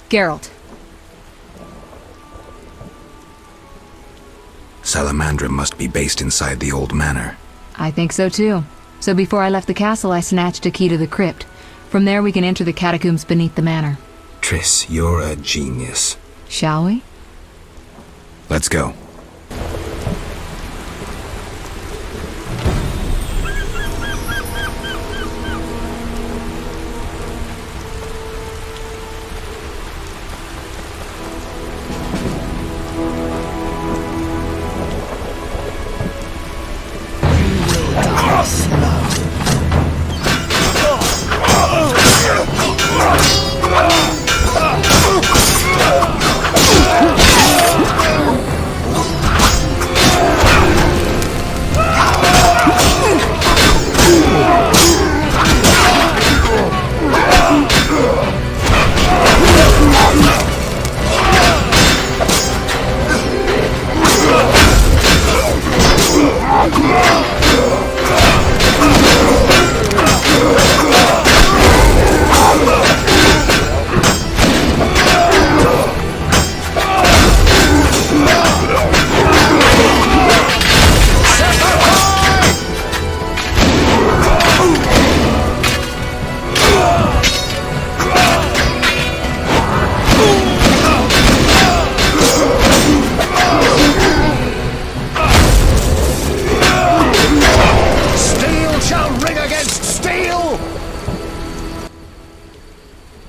Geralt. Salamandra must be based inside the old manor. I think so too. So before I left the castle, I snatched a key to the crypt. From there we can enter the catacombs beneath the manor. Triss, you're a genius. Shall we? Let's go.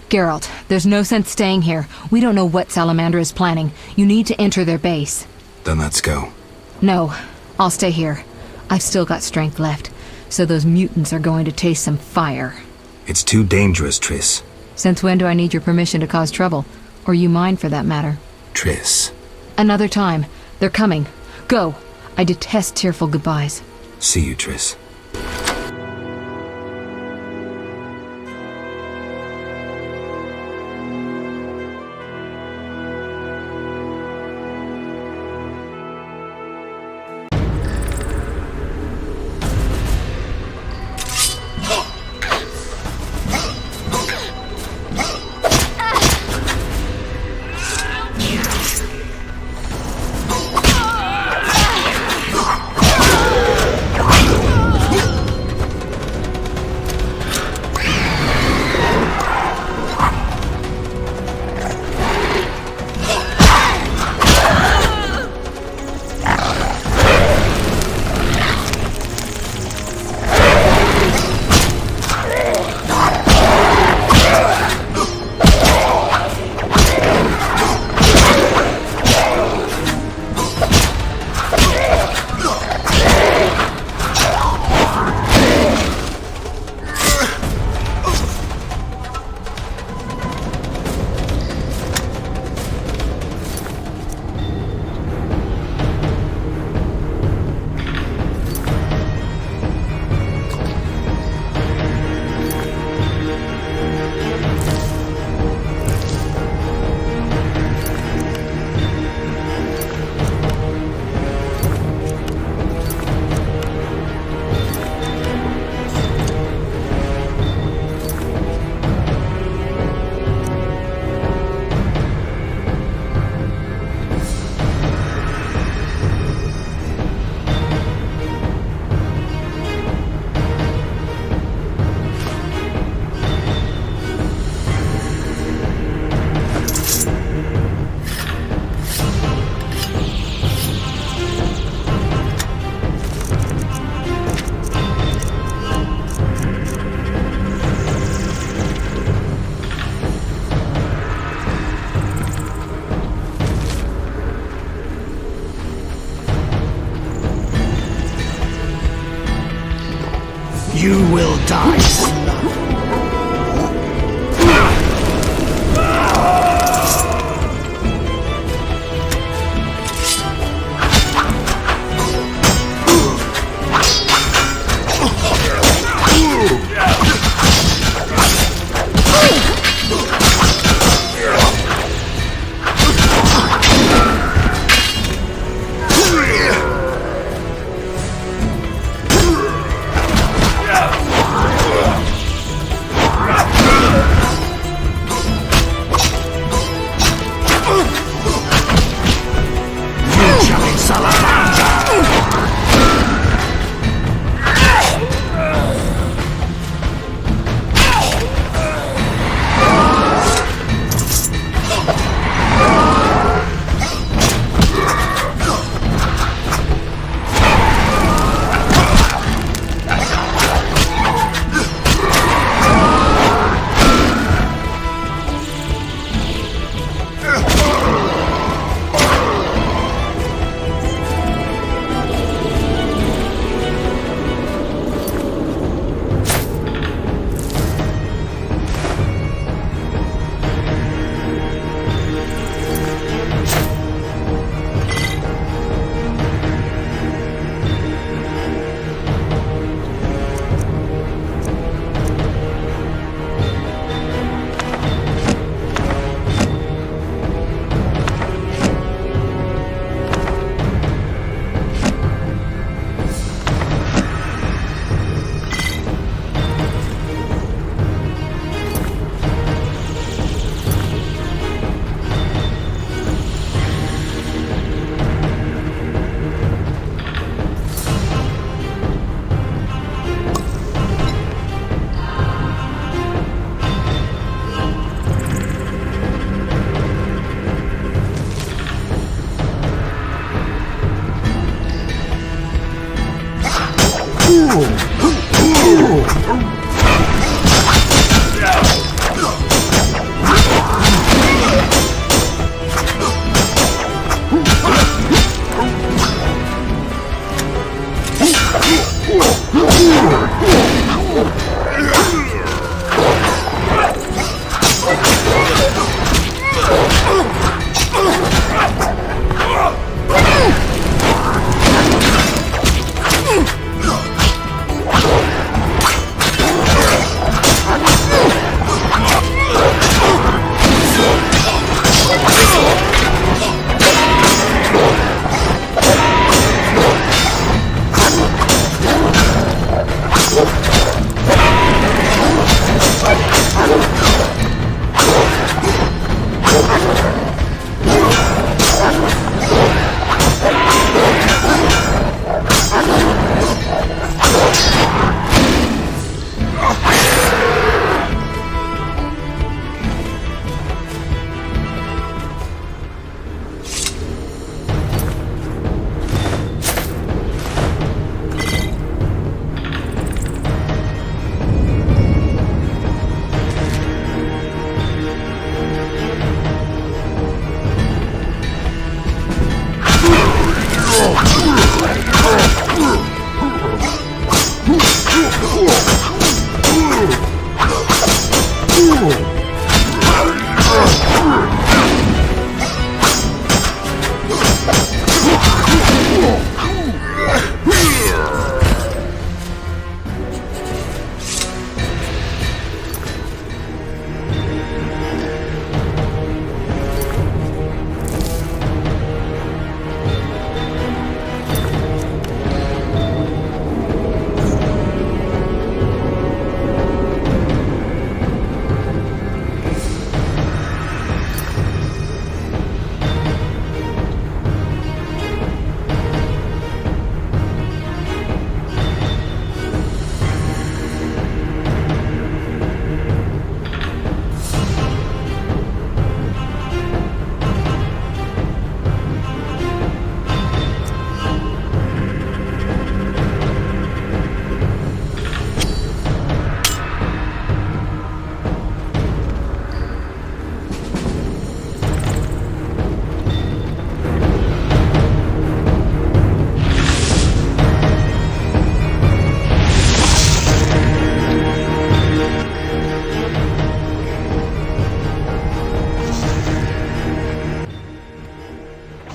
Geralt, there's no sense staying here. We don't know what Salamander is planning. You need to enter their base. Then let's go. No, I'll stay here. I've still got strength left, so those mutants are going to taste some fire. It's too dangerous, Triss. Since when do I need your permission to cause trouble? Or you mine, for that matter? Triss. Another time. They're coming. Go. I detest tearful goodbyes. See you, Triss. You will die slowly.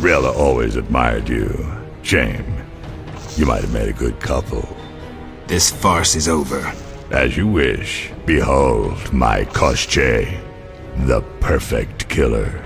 Rella always admired you. Shame. You might have made a good couple. This farce is over. As you wish. Behold my Koschei, the perfect killer.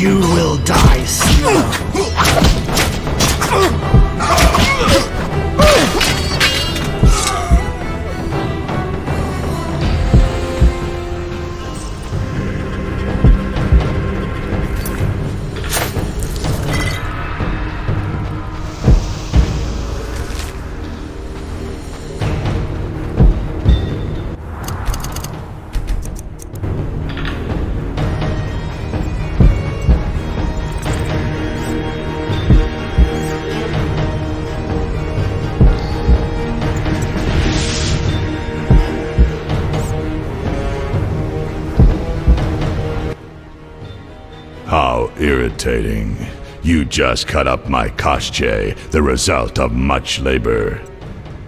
You will die slow. How irritating. You just cut up my Koschei, the result of much labor.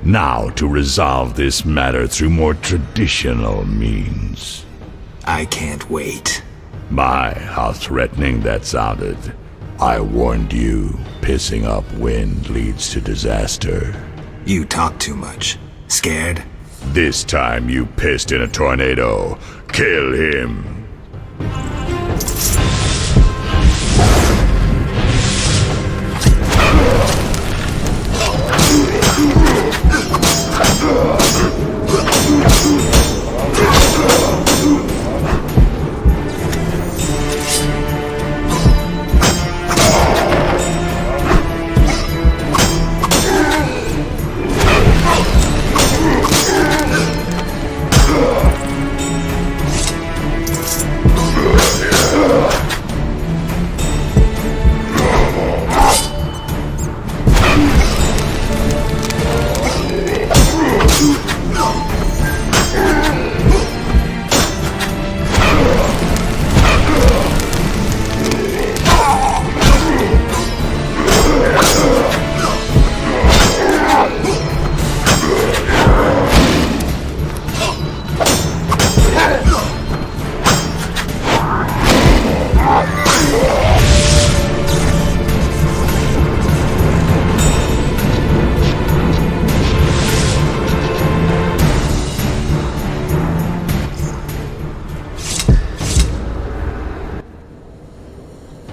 Now to resolve this matter through more traditional means. I can't wait. My, how threatening that sounded. I warned you, pissing up wind leads to disaster. You talk too much. Scared? This time you pissed in a tornado. Kill him.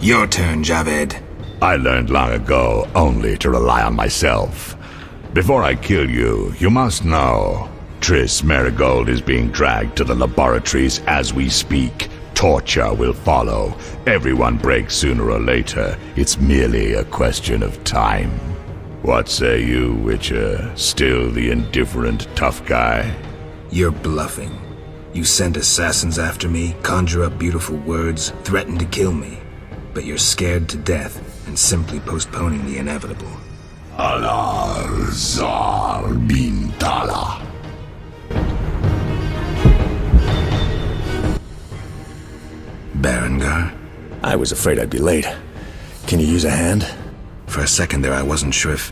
Your turn, Javed. I learned long ago only to rely on myself. Before I kill you, you must know. Triss Marigold is being dragged to the laboratories as we speak. Torture will follow. Everyone breaks sooner or later. It's merely a question of time. What say you, Witcher? Still the indifferent tough guy? You're bluffing. You send assassins after me, conjure up beautiful words, threaten to kill me. But you're scared to death and simply postponing the inevitable. Alar Zar Bintala. Berengar? I was afraid I'd be late. Can you use a hand? For a second there I wasn't sure if...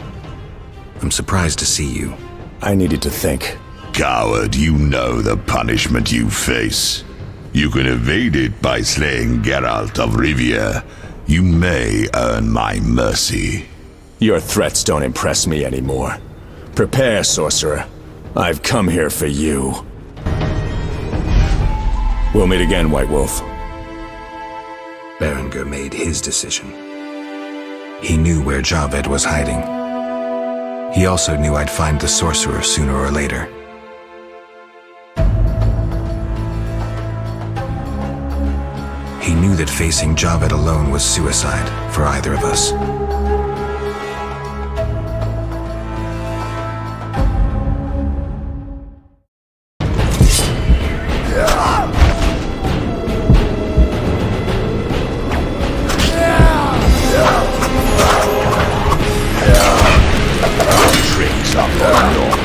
I'm surprised to see you. I needed to think. Coward, you know the punishment you face. You can evade it by slaying Geralt of Rivia. You may earn my mercy. Your threats don't impress me anymore. Prepare, sorcerer. I've come here for you. We'll meet again, White Wolf. Berengar made his decision. He knew where Javed was hiding. He also knew I'd find the sorcerer sooner or later. He knew that facing Javed alone was suicide for either of us. Tricks up or not.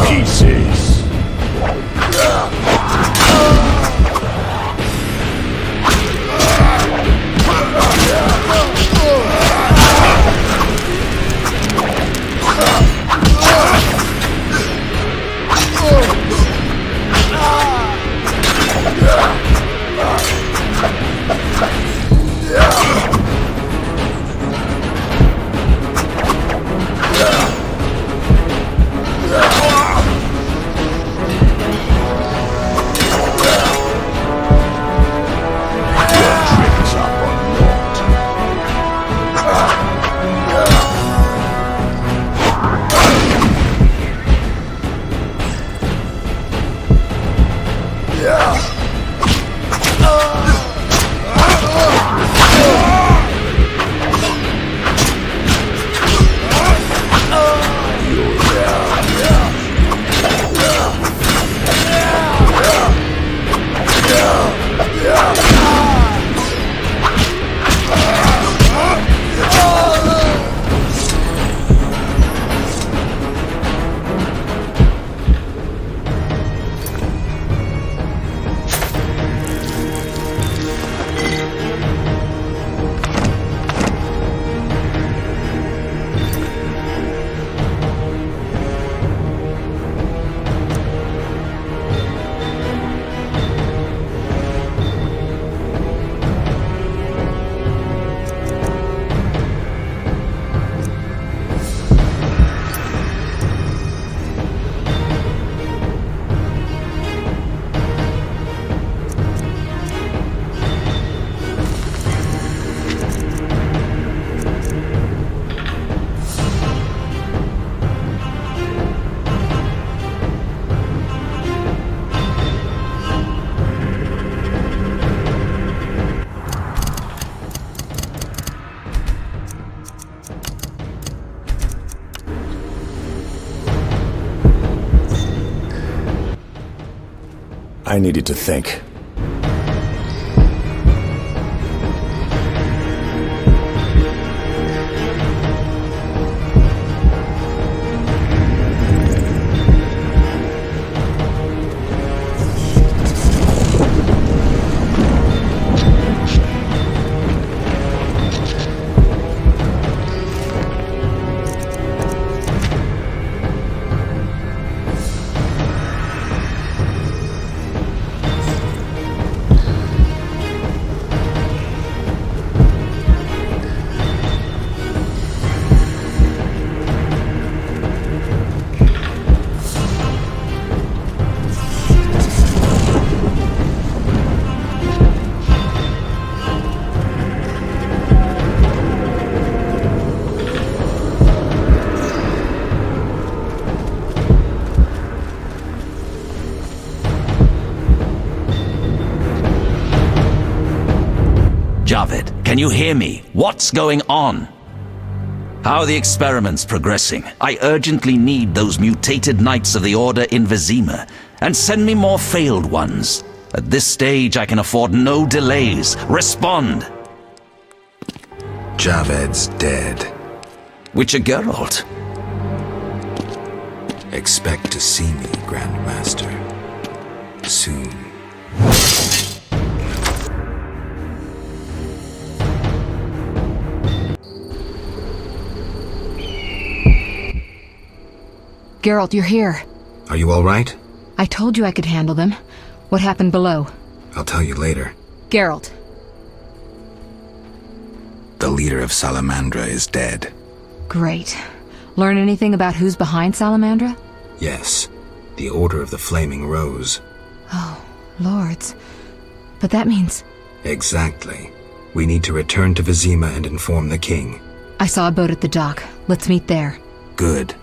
Pieces. I needed to think. Javed, can you hear me? What's going on? How are the experiments progressing? I urgently need those mutated Knights of the Order in Vizima, and send me more failed ones. At this stage, I can afford no delays. Respond! Javed's dead. Witcher Geralt. Expect to see me, Grandmaster. Soon. Geralt, you're here. Are you all right? I told you I could handle them. What happened below? I'll tell you later. Geralt. The leader of Salamandra is dead. Great. Learn anything about who's behind Salamandra? Yes. The Order of the Flaming Rose. Oh, lords. But that means... Exactly. We need to return to Vizima and inform the king. I saw a boat at the dock. Let's meet there. Good.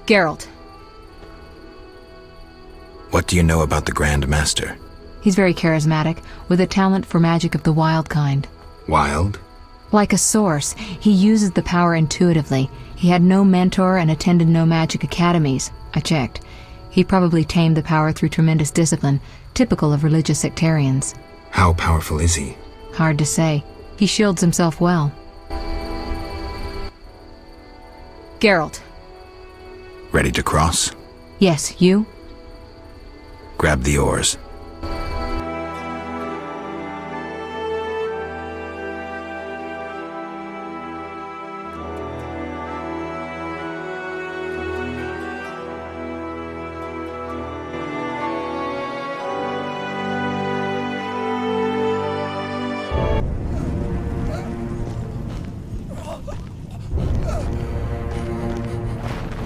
Geralt. What do you know about the Grand Master? He's very charismatic, with a talent for magic of the wild kind. Wild? Like a source, he uses the power intuitively. He had no mentor and attended no magic academies. I checked. He probably tamed the power through tremendous discipline, typical of religious sectarians. How powerful is he? Hard to say. He shields himself well. Geralt. Ready to cross? Yes, you? Grab the oars.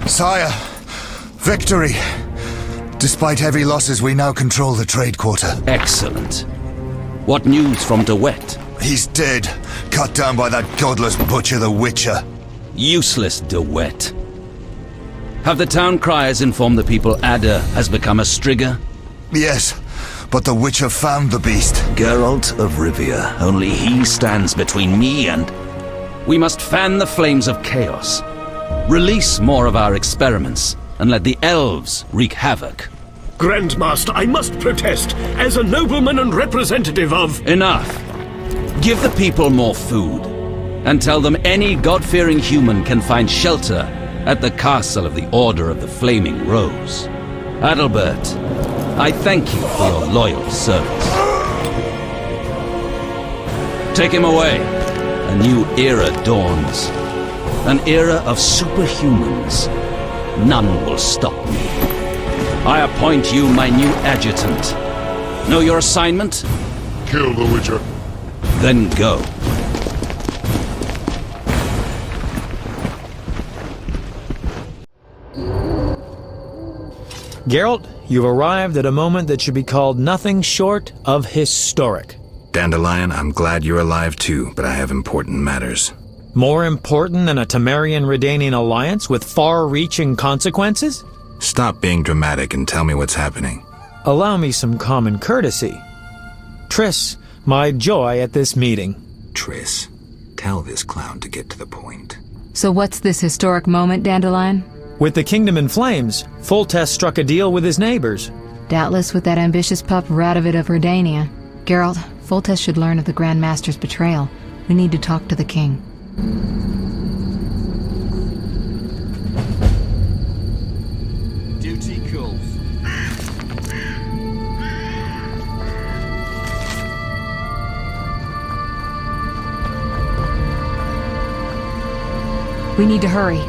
Sire, victory! Despite heavy losses, we now control the trade quarter. Excellent. What news from WOOT? He's dead, cut down by that godless butcher, the Witcher. Useless WOOT. Have the town criers informed the people Ada has become a Strigger? Yes, but the Witcher found the beast. Geralt of Rivia. Only he stands between me and... We must fan the flames of chaos. Release more of our experiments, and let the elves wreak havoc. Grandmaster, I must protest, as a nobleman and representative of... Enough. Give the people more food, and tell them any God-fearing human can find shelter at the castle of the Order of the Flaming Rose. Adalbert, I thank you for your loyal service. Take him away. A new era dawns. An era of superhumans. None will stop me. I appoint you my new adjutant. Know your assignment? Kill the Witcher. Then go. Geralt, you've arrived at a moment that should be called nothing short of historic. Dandelion, I'm glad you're alive too, but I have important matters. More important than a Temerian-Redanian alliance with far-reaching consequences? Stop being dramatic and tell me what's happening. Allow me some common courtesy. Triss, my joy at this meeting. Triss, tell this clown to get to the point. So what's this historic moment, Dandelion? With the kingdom in flames, Foltest struck a deal with his neighbors. Doubtless with that ambitious pup Radovid of Redania. Geralt, Foltest should learn of the Grand Master's betrayal. We need to talk to the king. Duty calls. We need to hurry.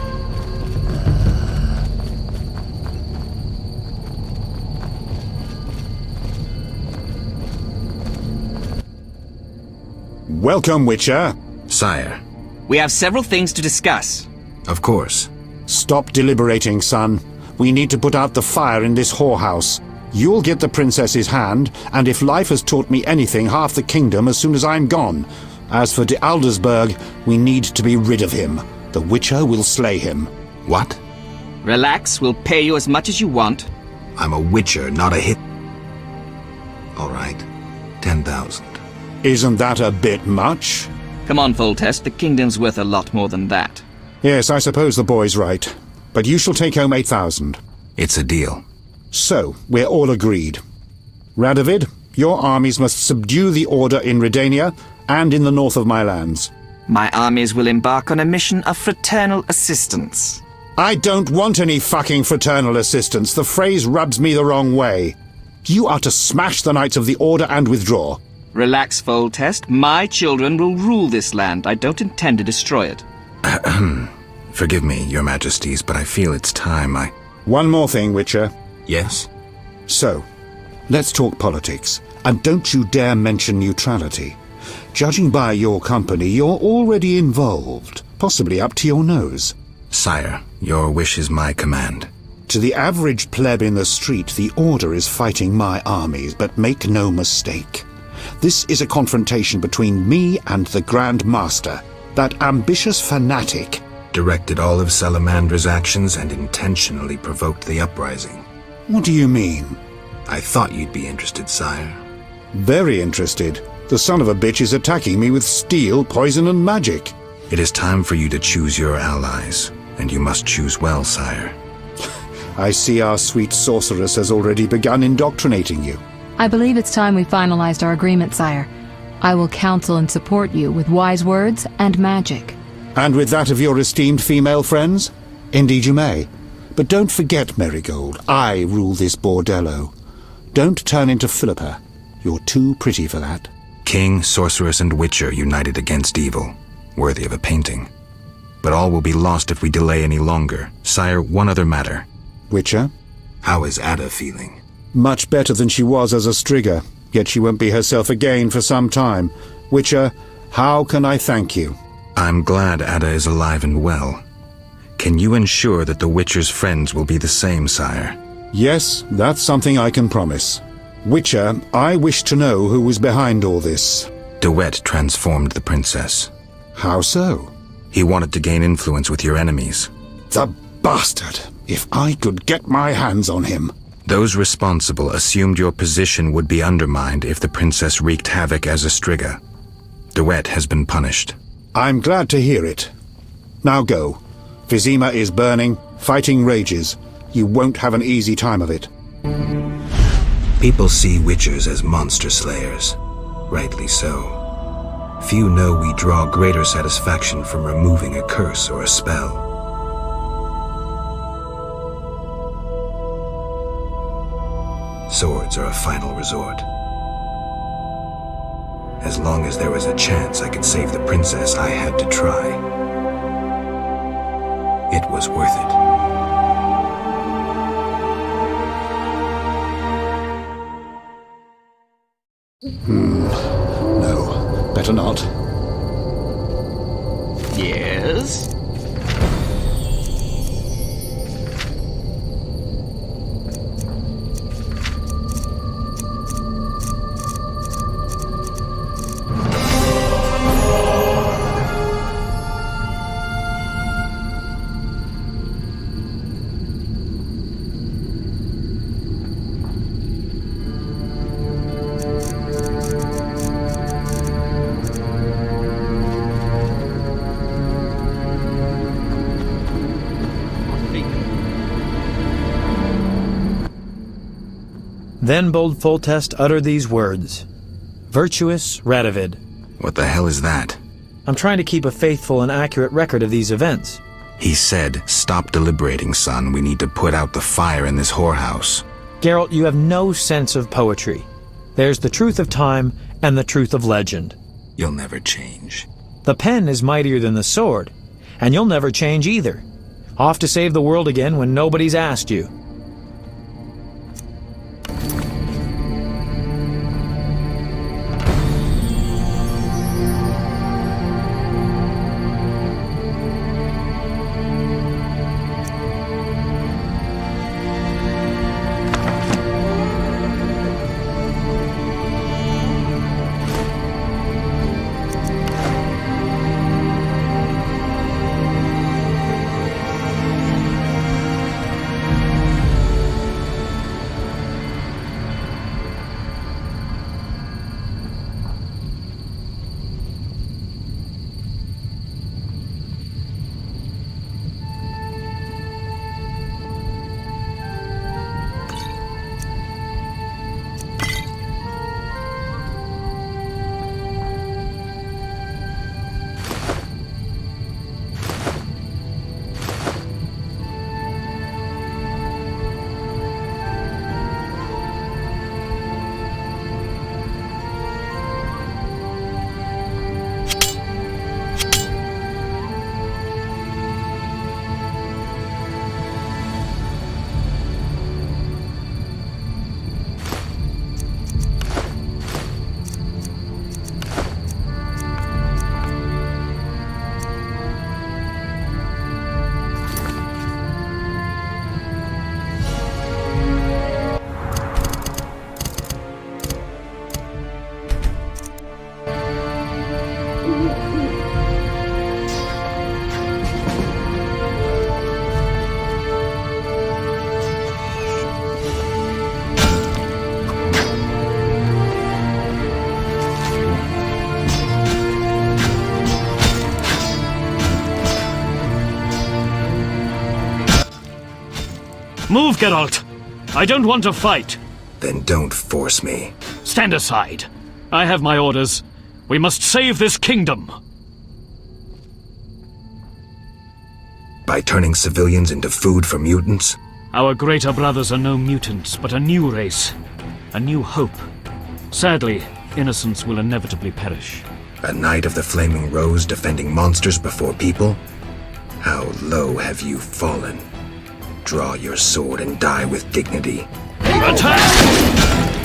Welcome, Witcher. Sire. We have several things to discuss. Of course. Stop deliberating, son. We need to put out the fire in this whorehouse. You'll get the princess's hand, and if life has taught me anything, half the kingdom as soon as I'm gone. As for de Aldersberg, we need to be rid of him. The Witcher will slay him. What? Relax, we'll pay you as much as you want. I'm a Witcher, not a hit. All right. 10,000. Isn't that a bit much? Come on, Foltest, the kingdom's worth a lot more than that. Yes, I suppose the boy's right. But you shall take home 8,000. It's a deal. So, we're all agreed. Radovid, your armies must subdue the Order in Redania and in the north of my lands. My armies will embark on a mission of fraternal assistance. I don't want any fucking fraternal assistance. The phrase rubs me the wrong way. You are to smash the Knights of the Order and withdraw. Relax, Foltest. My children will rule this land. I don't intend to destroy it. Forgive me, your majesties, but I feel it's time One more thing, Witcher. Yes? So, let's talk politics. And don't you dare mention neutrality. Judging by your company, you're already involved. Possibly up to your nose. Sire, your wish is my command. To the average pleb in the street, the Order is fighting my armies, but make no mistake. This is a confrontation between me and the Grand Master, that ambitious fanatic. Directed all of Salamandra's actions and intentionally provoked the uprising. What do you mean? I thought you'd be interested, sire. Very interested. The son of a bitch is attacking me with steel, poison, and magic. It is time for you to choose your allies, and you must choose well, sire. I see our sweet sorceress has already begun indoctrinating you. I believe it's time we finalized our agreement, sire. I will counsel and support you with wise words and magic. And with that of your esteemed female friends? Indeed you may. But don't forget, Marigold, I rule this bordello. Don't turn into Philippa. You're too pretty for that. King, sorceress, and witcher united against evil. Worthy of a painting. But all will be lost if we delay any longer. Sire, one other matter. Witcher? How is Ada feeling? Much better than she was as a Strigger, yet she won't be herself again for some time. Witcher, how can I thank you? I'm glad Ada is alive and well. Can you ensure that the Witcher's friends will be the same, sire? Yes, that's something I can promise. Witcher, I wish to know who was behind all this. DeWitt transformed the princess. How so? He wanted to gain influence with your enemies. The bastard! If I could get my hands on him. Those responsible assumed your position would be undermined if the princess wreaked havoc as a Striga. DeWitt has been punished. I'm glad to hear it. Now go. Vizima is burning, fighting rages. You won't have an easy time of it. People see witchers as monster slayers. Rightly so. Few know we draw greater satisfaction from removing a curse or a spell. Swords are a final resort. As long as there was a chance I could save the princess, I had to try. It was worth it. No, better not. Yes? Then bold Foltest uttered these words. Virtuous Radovid. What the hell is that? I'm trying to keep a faithful and accurate record of these events. He said, "Stop deliberating, son. We need to put out the fire in this whorehouse." Geralt, you have no sense of poetry. There's the truth of time and the truth of legend. You'll never change. The pen is mightier than the sword, and you'll never change either. Off to save the world again when nobody's asked you. Move, Geralt! I don't want to fight. Then don't force me. Stand aside. I have my orders. We must save this kingdom. By turning civilians into food for mutants? Our greater brothers are no mutants, but a new race. A new hope. Sadly, innocents will inevitably perish. A knight of the Flaming Rose defending monsters before people? How low have you fallen? Draw your sword and die with dignity. Attack!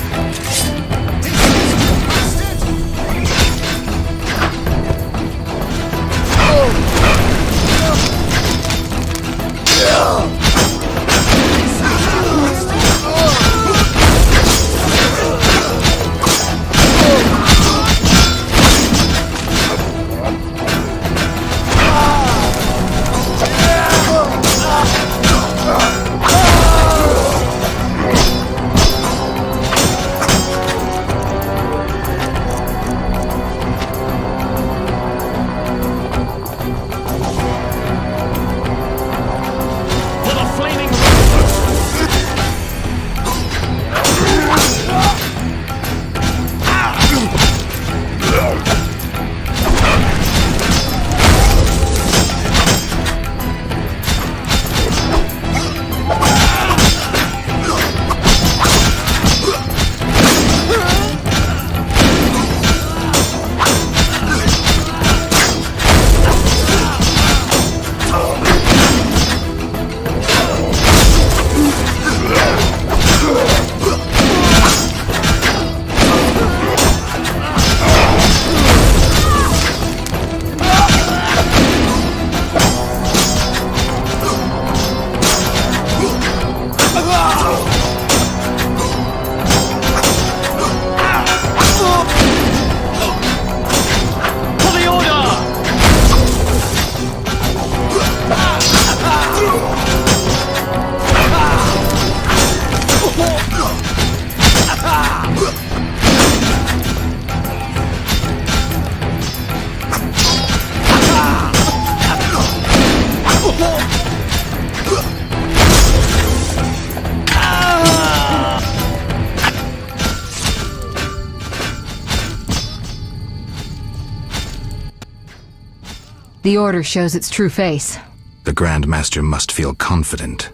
The Order shows its true face. The Grand Master must feel confident.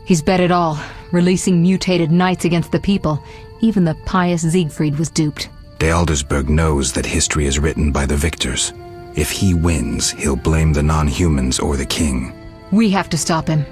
He's bet it all, releasing mutated knights against the people. Even the pious Siegfried was duped. De Aldersberg knows that history is written by the victors. If he wins, he'll blame the non-humans or the king. We have to stop him.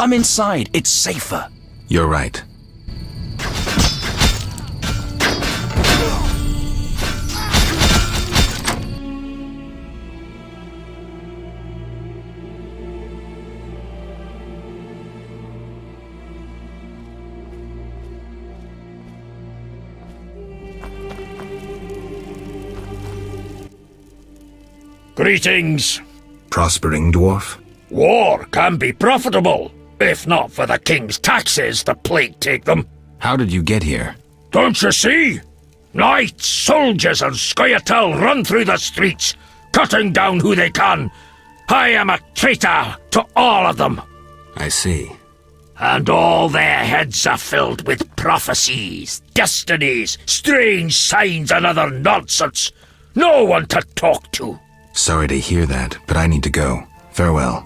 Come inside, it's safer. You're right. Greetings. Prospering dwarf? War can be profitable. If not for the king's taxes, the plague take them. How did you get here? Don't you see? Knights, soldiers, and Scoia'tael run through the streets, cutting down who they can. I am a traitor to all of them. I see. And all their heads are filled with prophecies, destinies, strange signs, and other nonsense. No one to talk to. Sorry to hear that, but I need to go. Farewell.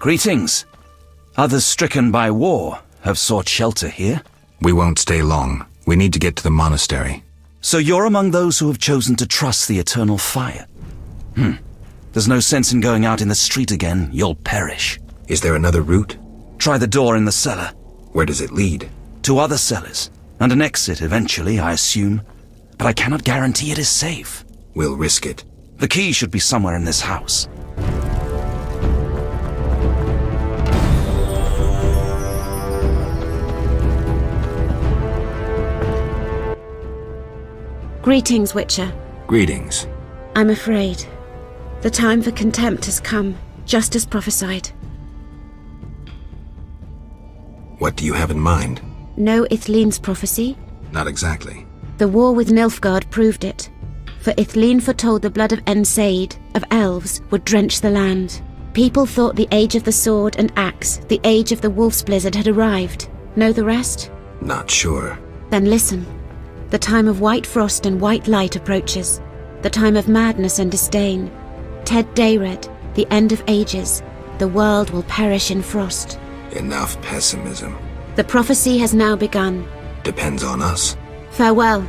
Greetings. Others stricken by war have sought shelter here. We won't stay long. We need to get to the monastery. So you're among those who have chosen to trust the eternal fire. There's no sense in going out in the street again. You'll perish. Is there another route? Try the door in the cellar. Where does it lead? To other cellars, and an exit eventually, I assume. But I cannot guarantee it is safe. We'll risk it. The key should be somewhere in this house. Greetings, Witcher. Greetings. I'm afraid. The time for contempt has come, just as prophesied. What do you have in mind? Know Ithlinne's prophecy? Not exactly. The war with Nilfgaard proved it. For Ithlinne foretold the blood of Ensaid, of elves, would drench the land. People thought the age of the sword and axe, the age of the wolf's blizzard had arrived. Know the rest? Not sure. Then listen. The time of white frost and white light approaches. The time of madness and disdain. Ted Dayred, the end of ages. The world will perish in frost. Enough pessimism. The prophecy has now begun. Depends on us. Farewell.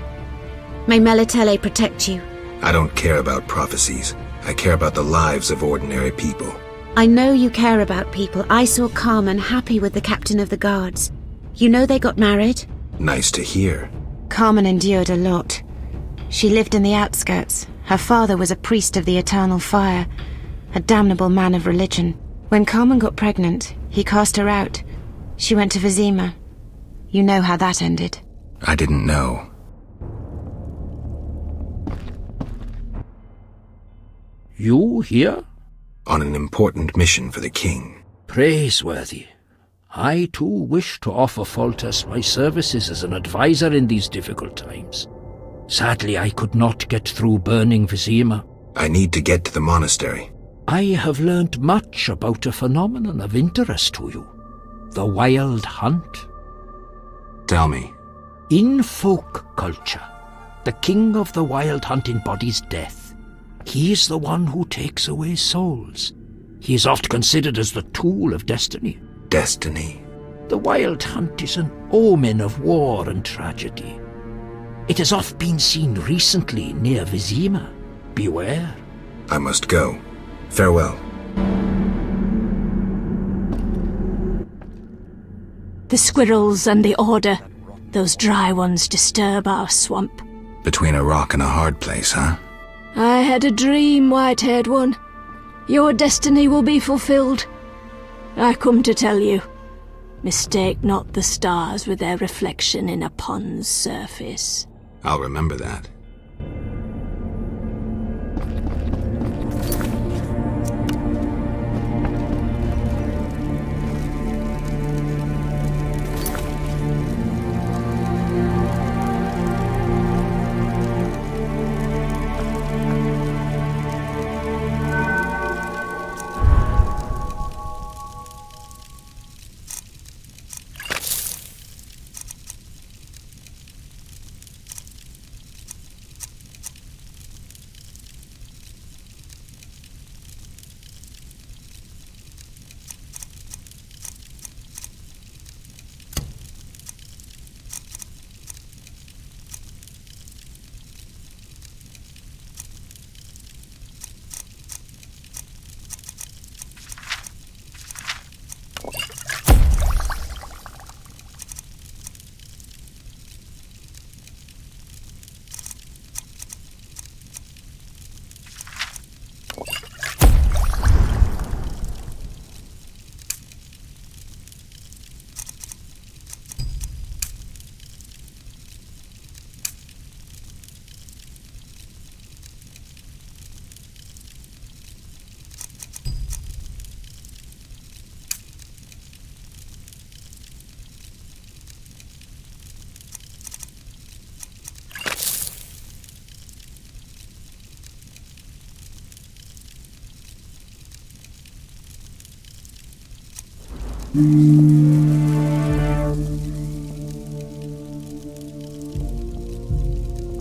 May Melitele protect you. I don't care about prophecies. I care about the lives of ordinary people. I know you care about people. I saw Carmen happy with the captain of the guards. You know they got married? Nice to hear. Carmen endured a lot. She lived in the outskirts. Her father was a priest of the eternal fire, a damnable man of religion. When Carmen got pregnant, he cast her out. She went to Vizima. You know how that ended. I didn't know. You here? On an important mission for the king. Praiseworthy. I too wish to offer Foltest my services as an advisor in these difficult times. Sadly, I could not get through burning Vizima. I need to get to the monastery. I have learned much about a phenomenon of interest to you. The Wild Hunt. Tell me. In folk culture, the king of the Wild Hunt embodies death. He is the one who takes away souls. He is oft considered as the tool of destiny. Destiny? The Wild Hunt is an omen of war and tragedy. It has oft been seen recently near Vizima. Beware. I must go. Farewell. The squirrels and the order. Those dry ones disturb our swamp. Between a rock and a hard place, huh? I had a dream, white-haired one. Your destiny will be fulfilled. I come to tell you. Mistake not the stars with their reflection in a pond's surface. I'll remember that.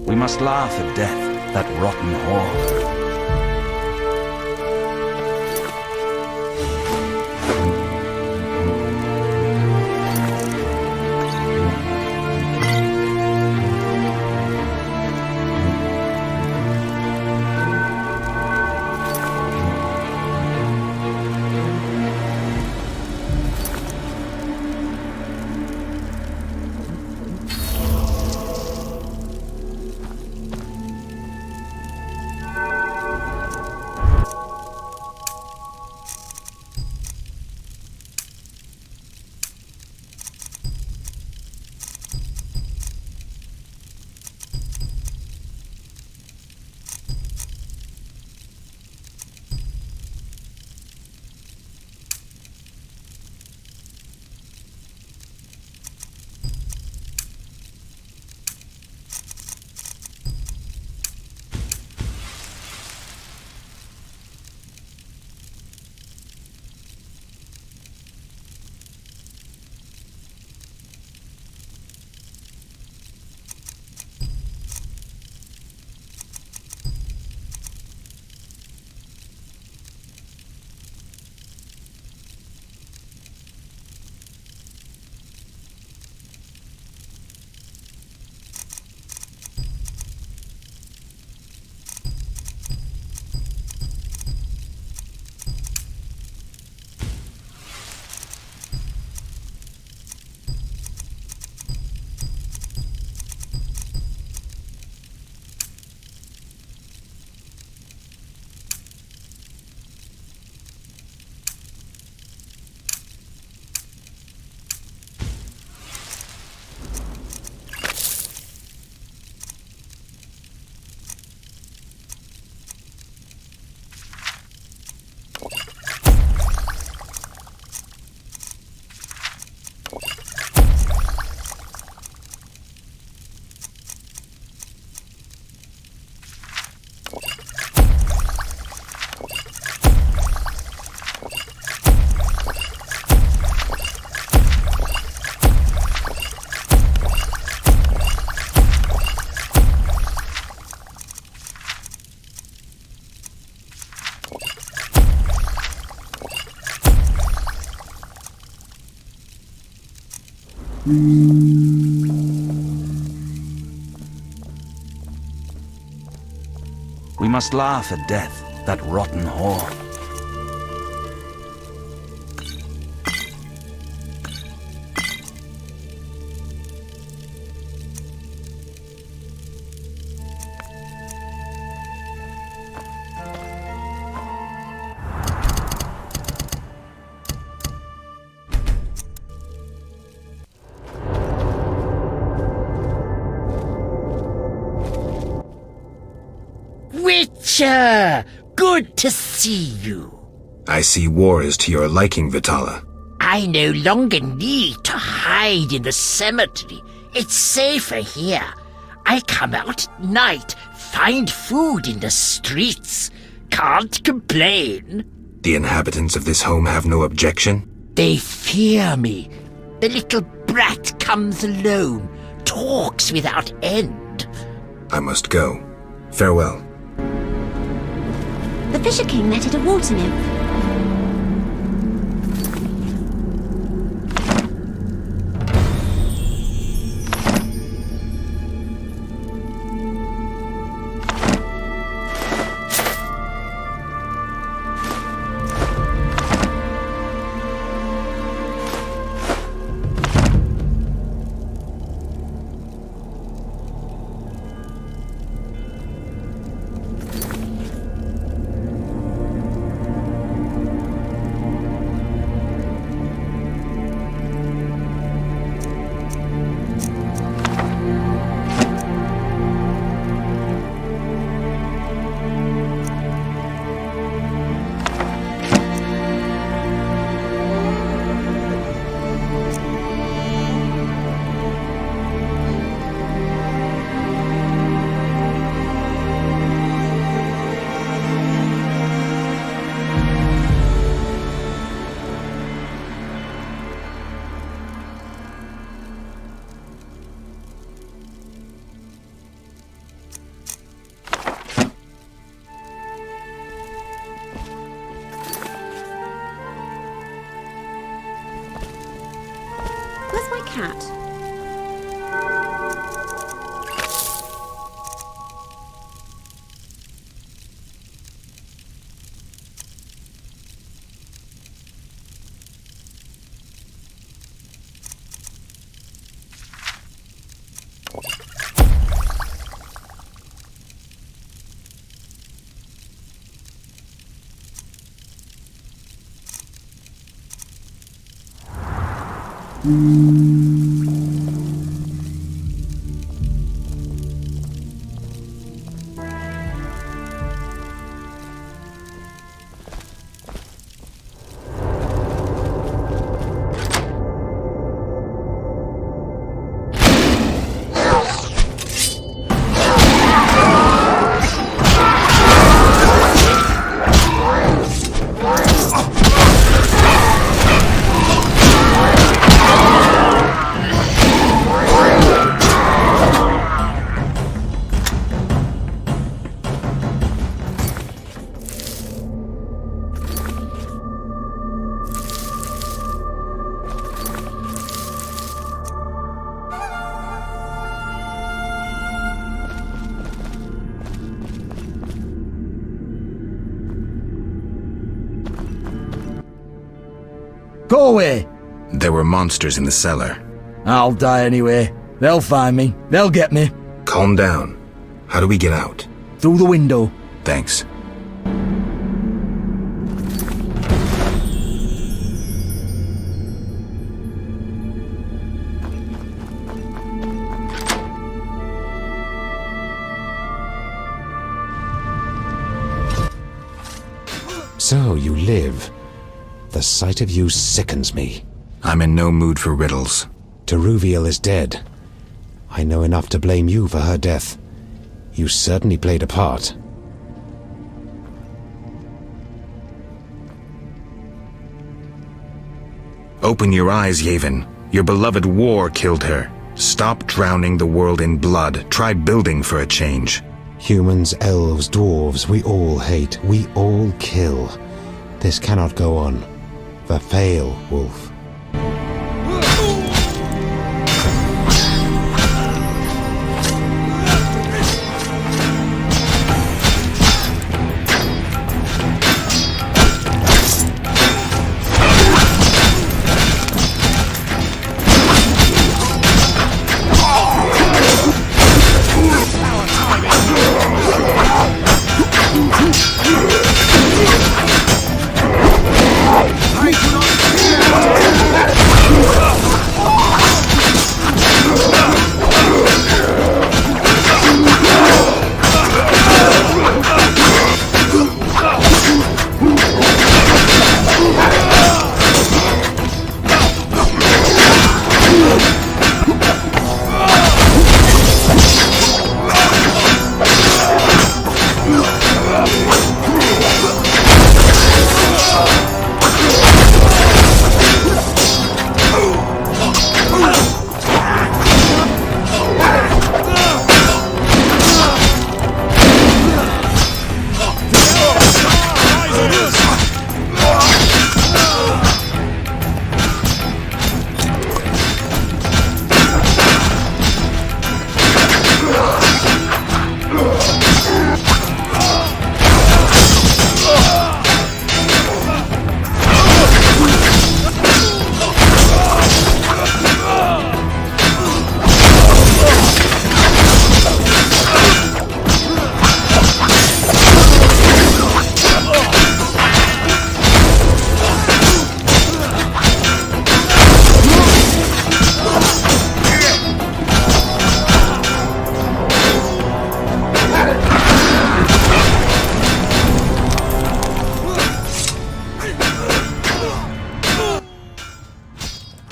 We must laugh at death, that rotten whore. We must laugh at death, that rotten whore. Witcher! Good to see you. I see war is to your liking, Vitala. I no longer need to hide in the cemetery. It's safer here. I come out at night, find food in the streets. Can't complain. The inhabitants of this home have no objection? They fear me. The little brat comes alone, talks without end. I must go. Farewell. The Fisher King netted a water nymph. Where's my cat? Go away! There were monsters in the cellar. I'll die anyway. They'll find me. They'll get me. Calm down. How do we get out? Through the window. Thanks. So you live. The sight of you sickens me. I'm in no mood for riddles. Teruviel is dead. I know enough to blame you for her death. You certainly played a part. Open your eyes, Yavin. Your beloved war killed her. Stop drowning the world in blood. Try building for a change. Humans, elves, dwarves, we all hate. We all kill. This cannot go on. Verfail, Wolf.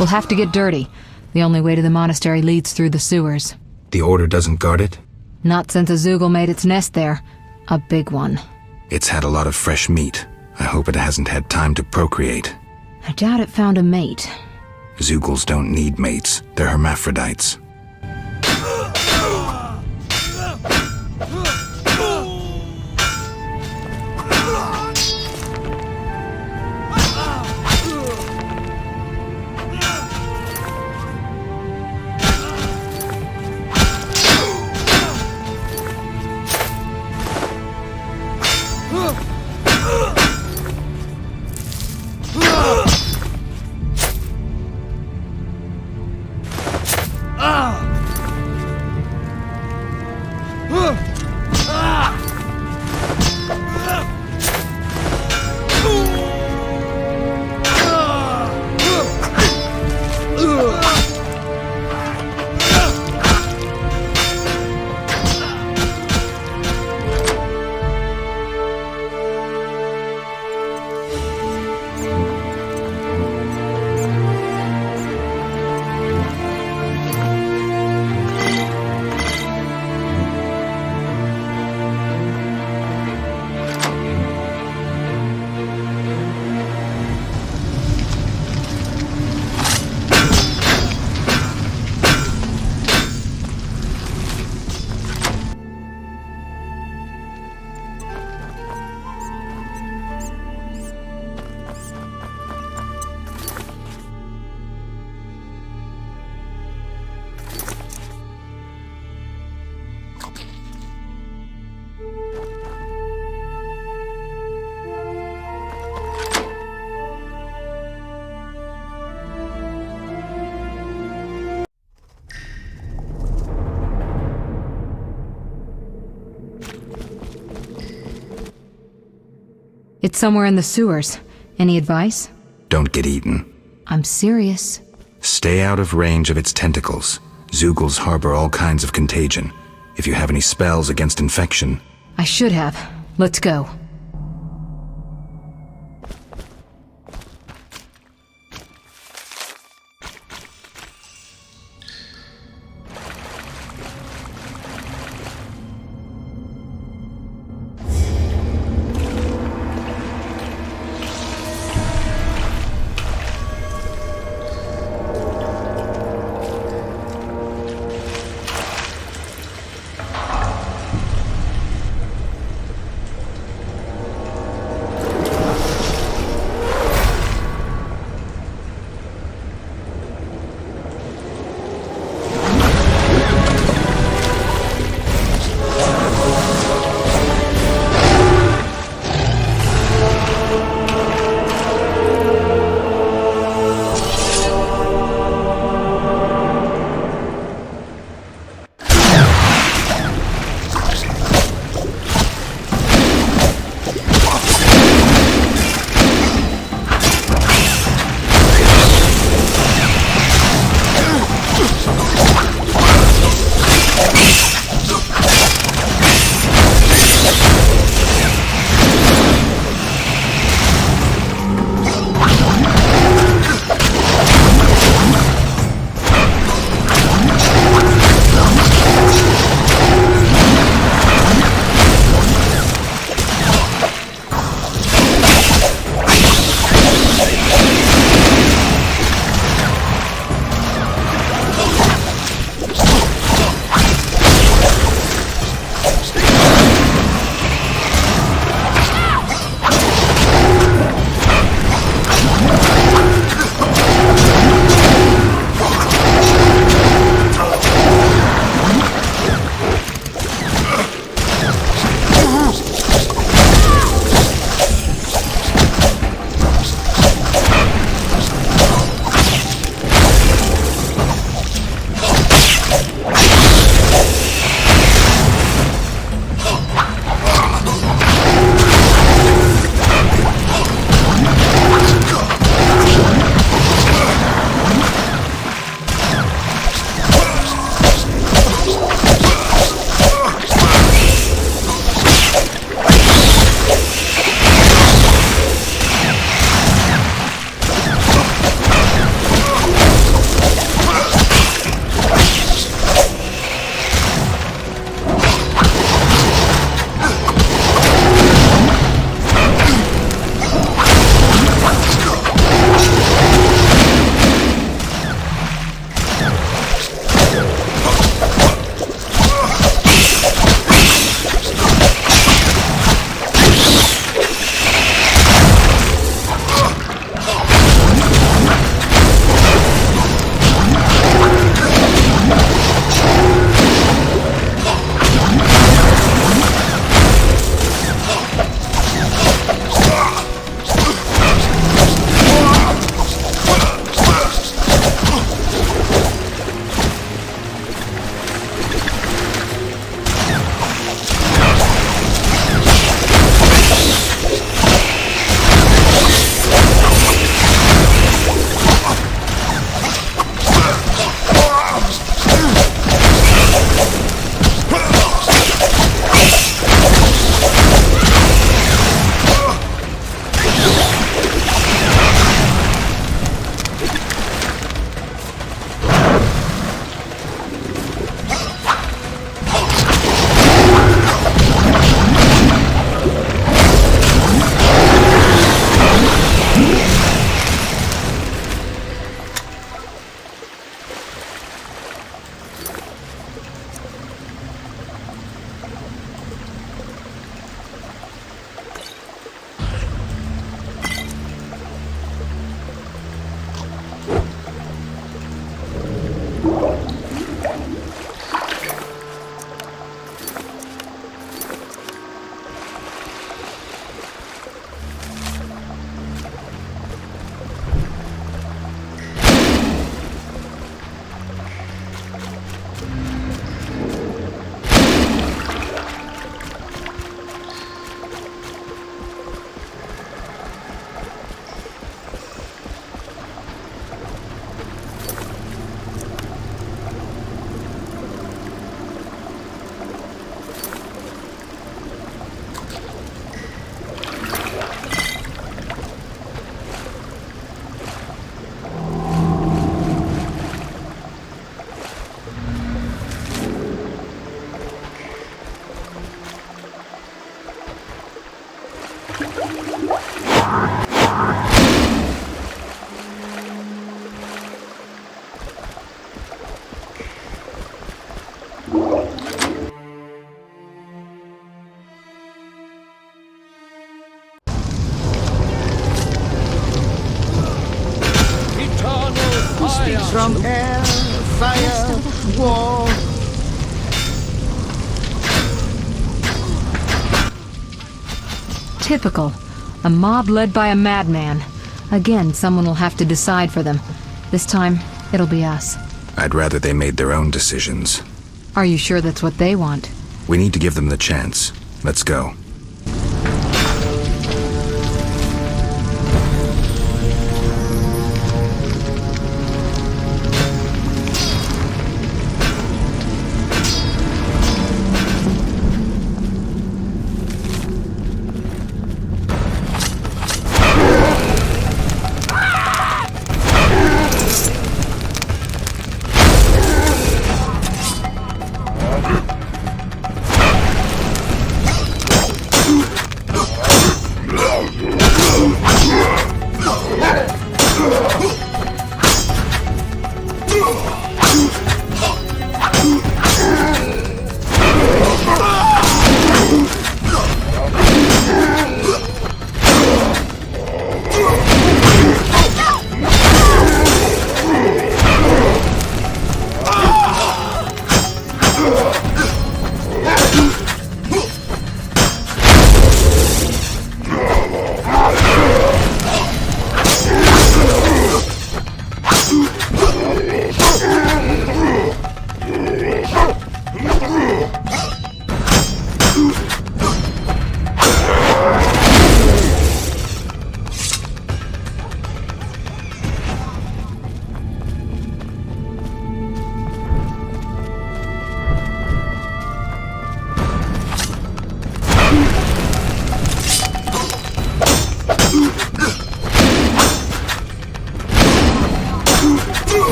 We'll have to get dirty. The only way to the monastery leads through the sewers. The Order doesn't guard it? Not since a Zoogle made its nest there. A big one. It's had a lot of fresh meat. I hope it hasn't had time to procreate. I doubt it found a mate. Zoogles don't need mates. They're hermaphrodites. It's somewhere in the sewers. Any advice? Don't get eaten. I'm serious. Stay out of range of its tentacles. Zoogles harbor all kinds of contagion. If you have any spells against infection... I should have. Let's go. From air, fire, war. Typical. A mob led by a madman. Again, someone will have to decide for them. This time, it'll be us. I'd rather they made their own decisions. Are you sure that's what they want? We need to give them the chance. Let's go.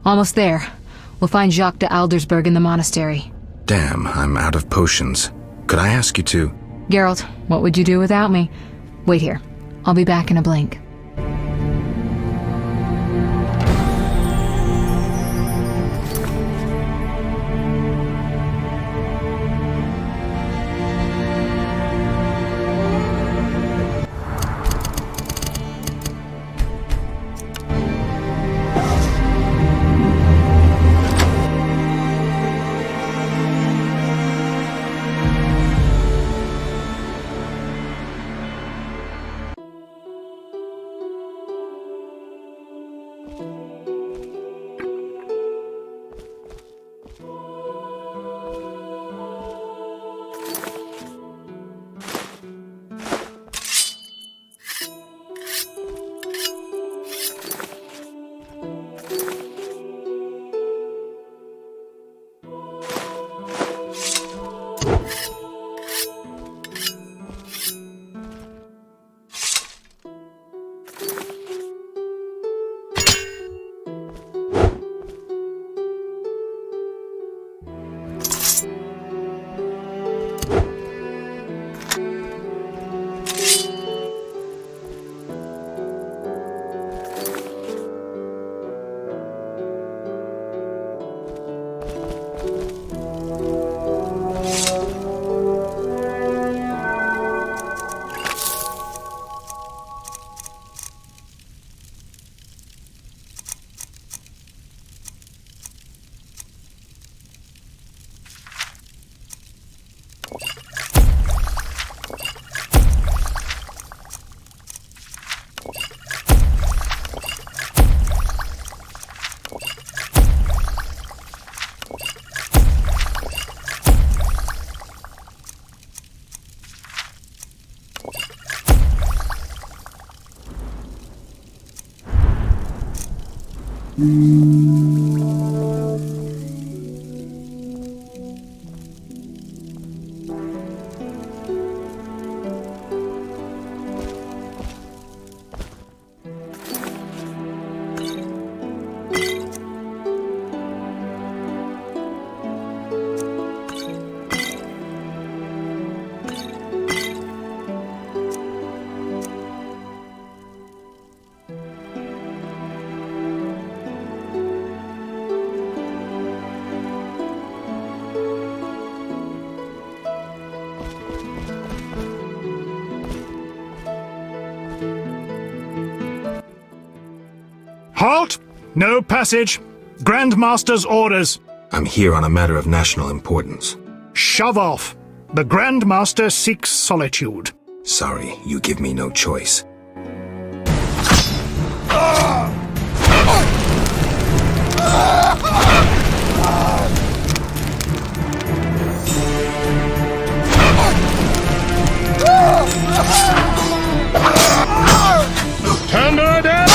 Almost there. We'll find Jacques de Aldersberg in the monastery. Damn, I'm out of potions. Could I ask you to... Geralt, what would you do without me? Wait here. I'll be back in a blink. Halt! No passage. Grandmaster's orders. I'm here on a matter of national importance. Shove off. The Grandmaster seeks solitude. Sorry, you give me no choice. Thunder death!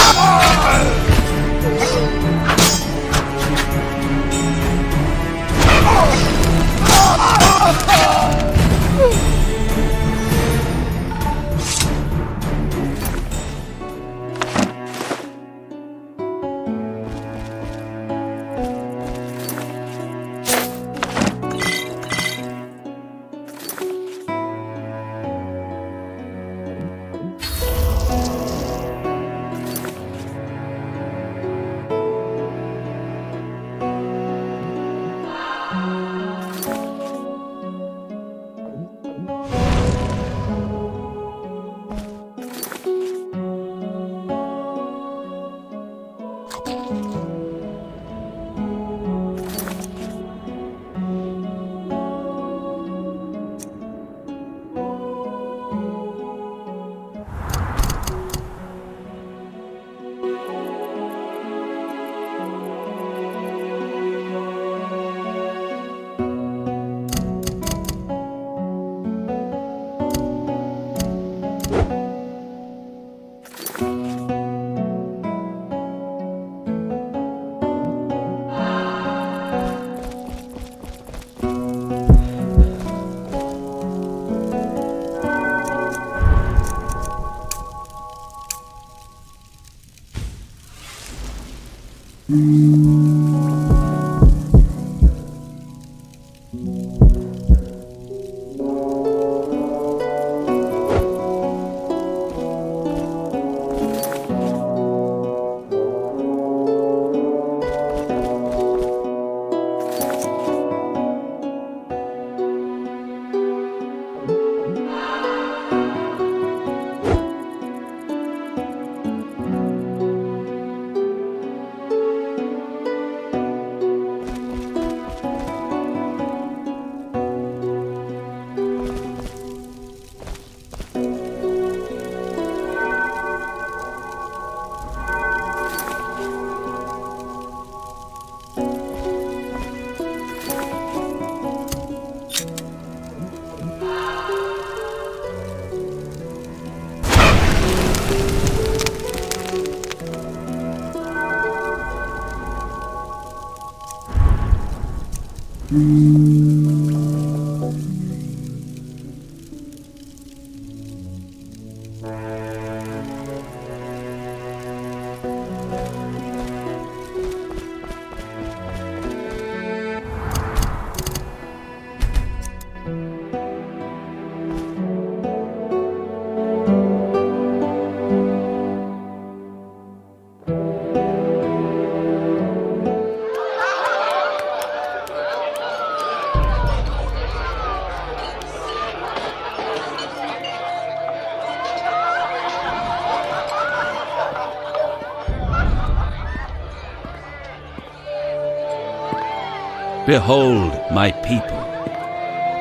Behold my people.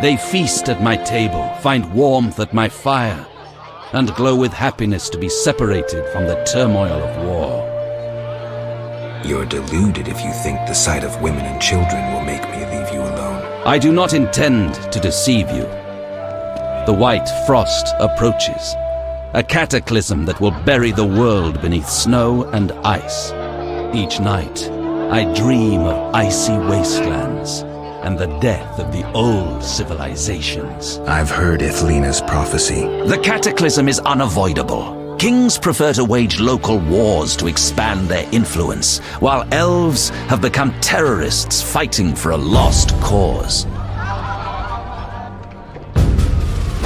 They feast at my table, find warmth at my fire, and glow with happiness to be separated from the turmoil of war. You're deluded if you think the sight of women and children will make me leave you alone. I do not intend to deceive you. The white frost approaches, a cataclysm that will bury the world beneath snow and ice. Each night, I dream of icy wastelands and the death of the old civilizations. I've heard Ithlina's prophecy. The cataclysm is unavoidable. Kings prefer to wage local wars to expand their influence, while elves have become terrorists fighting for a lost cause.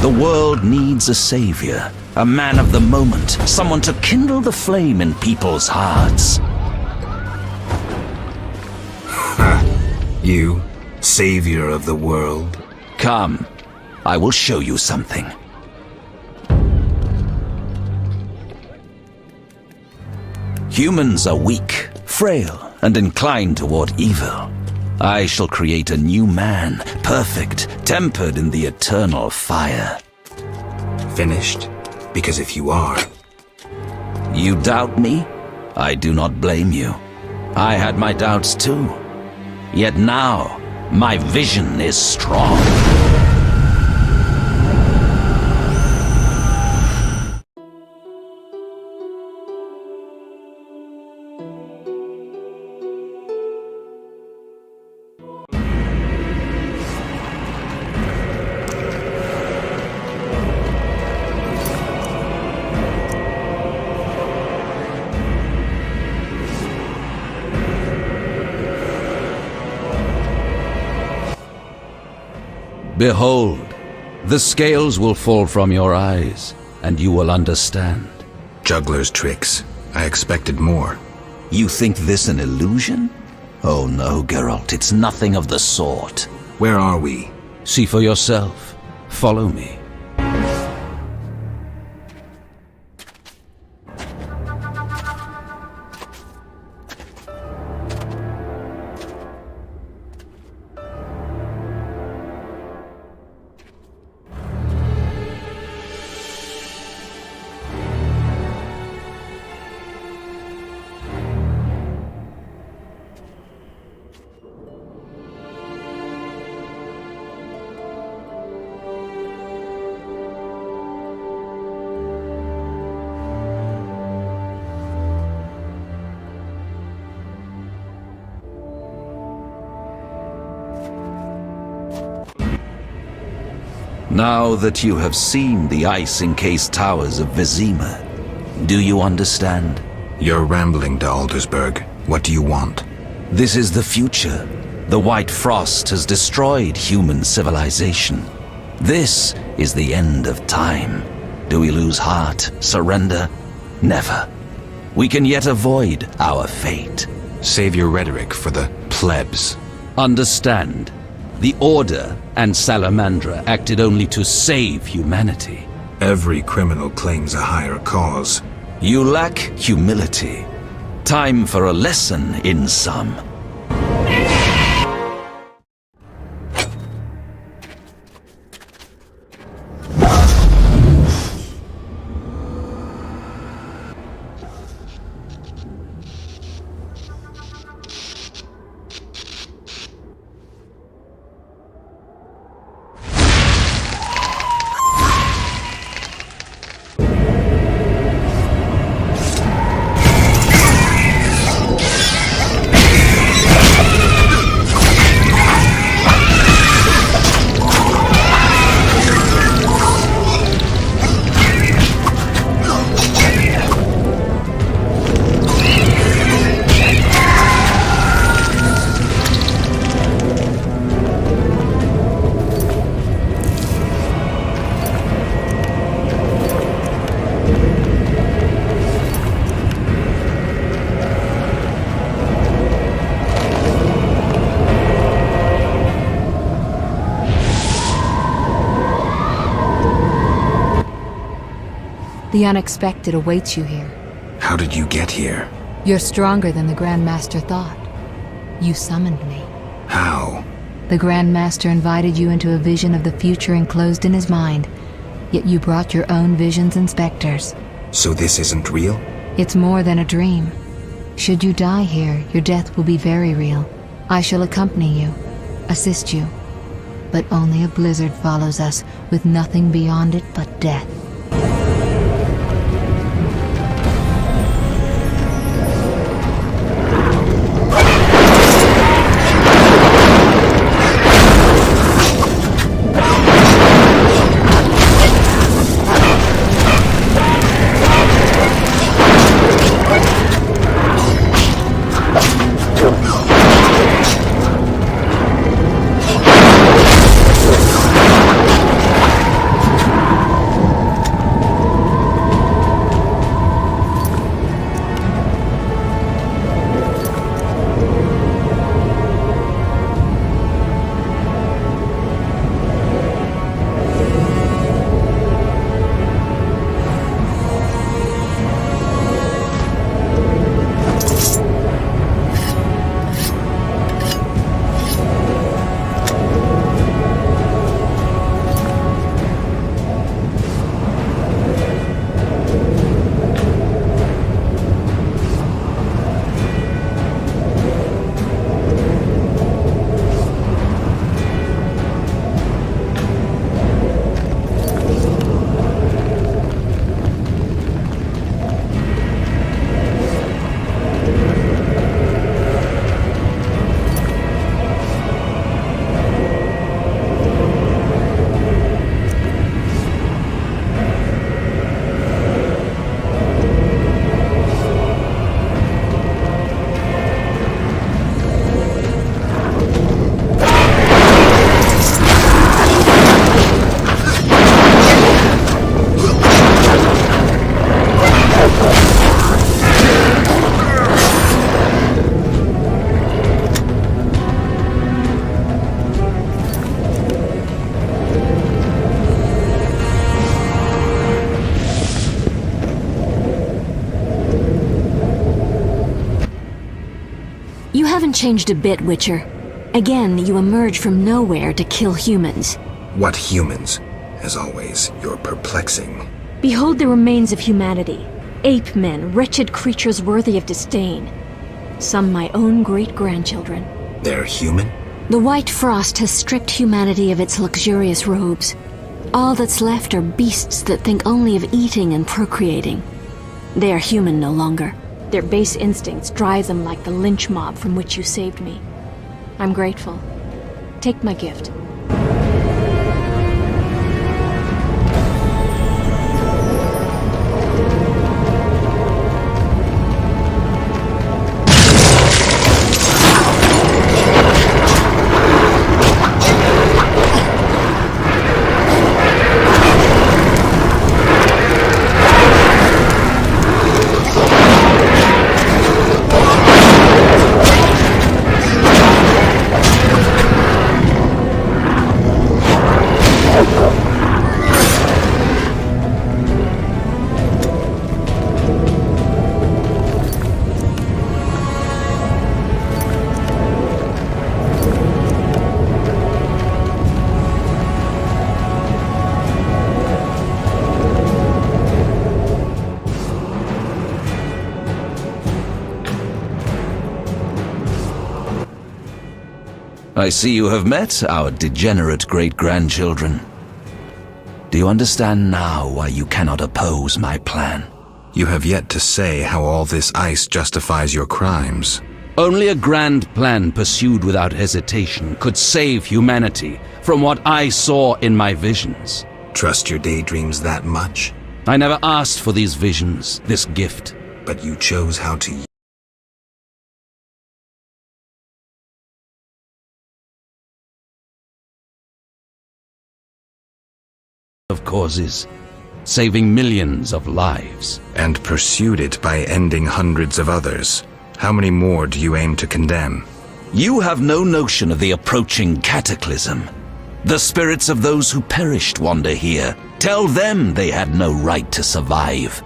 The world needs a savior, a man of the moment, someone to kindle the flame in people's hearts. You, savior of the world? Come, I will show you something. Humans are weak, frail, and inclined toward evil. I shall create a new man, perfect, tempered in the eternal fire. Finished? Because if you are... You doubt me? I do not blame you. I had my doubts too. Yet now, my vision is strong. Behold, the scales will fall from your eyes, and you will understand. Juggler's tricks. I expected more. You think this an illusion? Oh no, Geralt, it's nothing of the sort. Where are we? See for yourself. Follow me. Now that you have seen the ice-encased towers of Vizima, do you understand? You're rambling to Aldersburg. What do you want? This is the future. The White Frost has destroyed human civilization. This is the end of time. Do we lose heart, surrender? Never. We can yet avoid our fate. Save your rhetoric for the plebs. Understand. The Order and Salamandra acted only to save humanity. Every criminal claims a higher cause. You lack humility. Time for a lesson in some. The unexpected awaits you here. How did you get here? You're stronger than the Grand Master thought. You summoned me. How? The Grand Master invited you into a vision of the future enclosed in his mind, yet you brought your own visions and specters. So this isn't real? It's more than a dream. Should you die here, your death will be very real. I shall accompany you, assist you. But only a blizzard follows us, with nothing beyond it but death. You haven't changed a bit, Witcher. Again, you emerge from nowhere to kill humans. What humans? As always, you're perplexing. Behold the remains of humanity. Ape men, wretched creatures worthy of disdain. Some my own great-grandchildren. They're human? The white frost has stripped humanity of its luxurious robes. All that's left are beasts that think only of eating and procreating. They are human no longer. Their base instincts drive them like the lynch mob from which you saved me. I'm grateful. Take my gift. I see you have met our degenerate great-grandchildren. Do you understand now why you cannot oppose my plan? You have yet to say how all this ice justifies your crimes. Only a grand plan pursued without hesitation could save humanity from what I saw in my visions. Trust your daydreams that much? I never asked for these visions, this gift. But you chose how to of causes, saving millions of lives. And pursued it by ending hundreds of others. How many more do you aim to condemn? You have no notion of the approaching cataclysm. The spirits of those who perished wander here. Tell them they had no right to survive.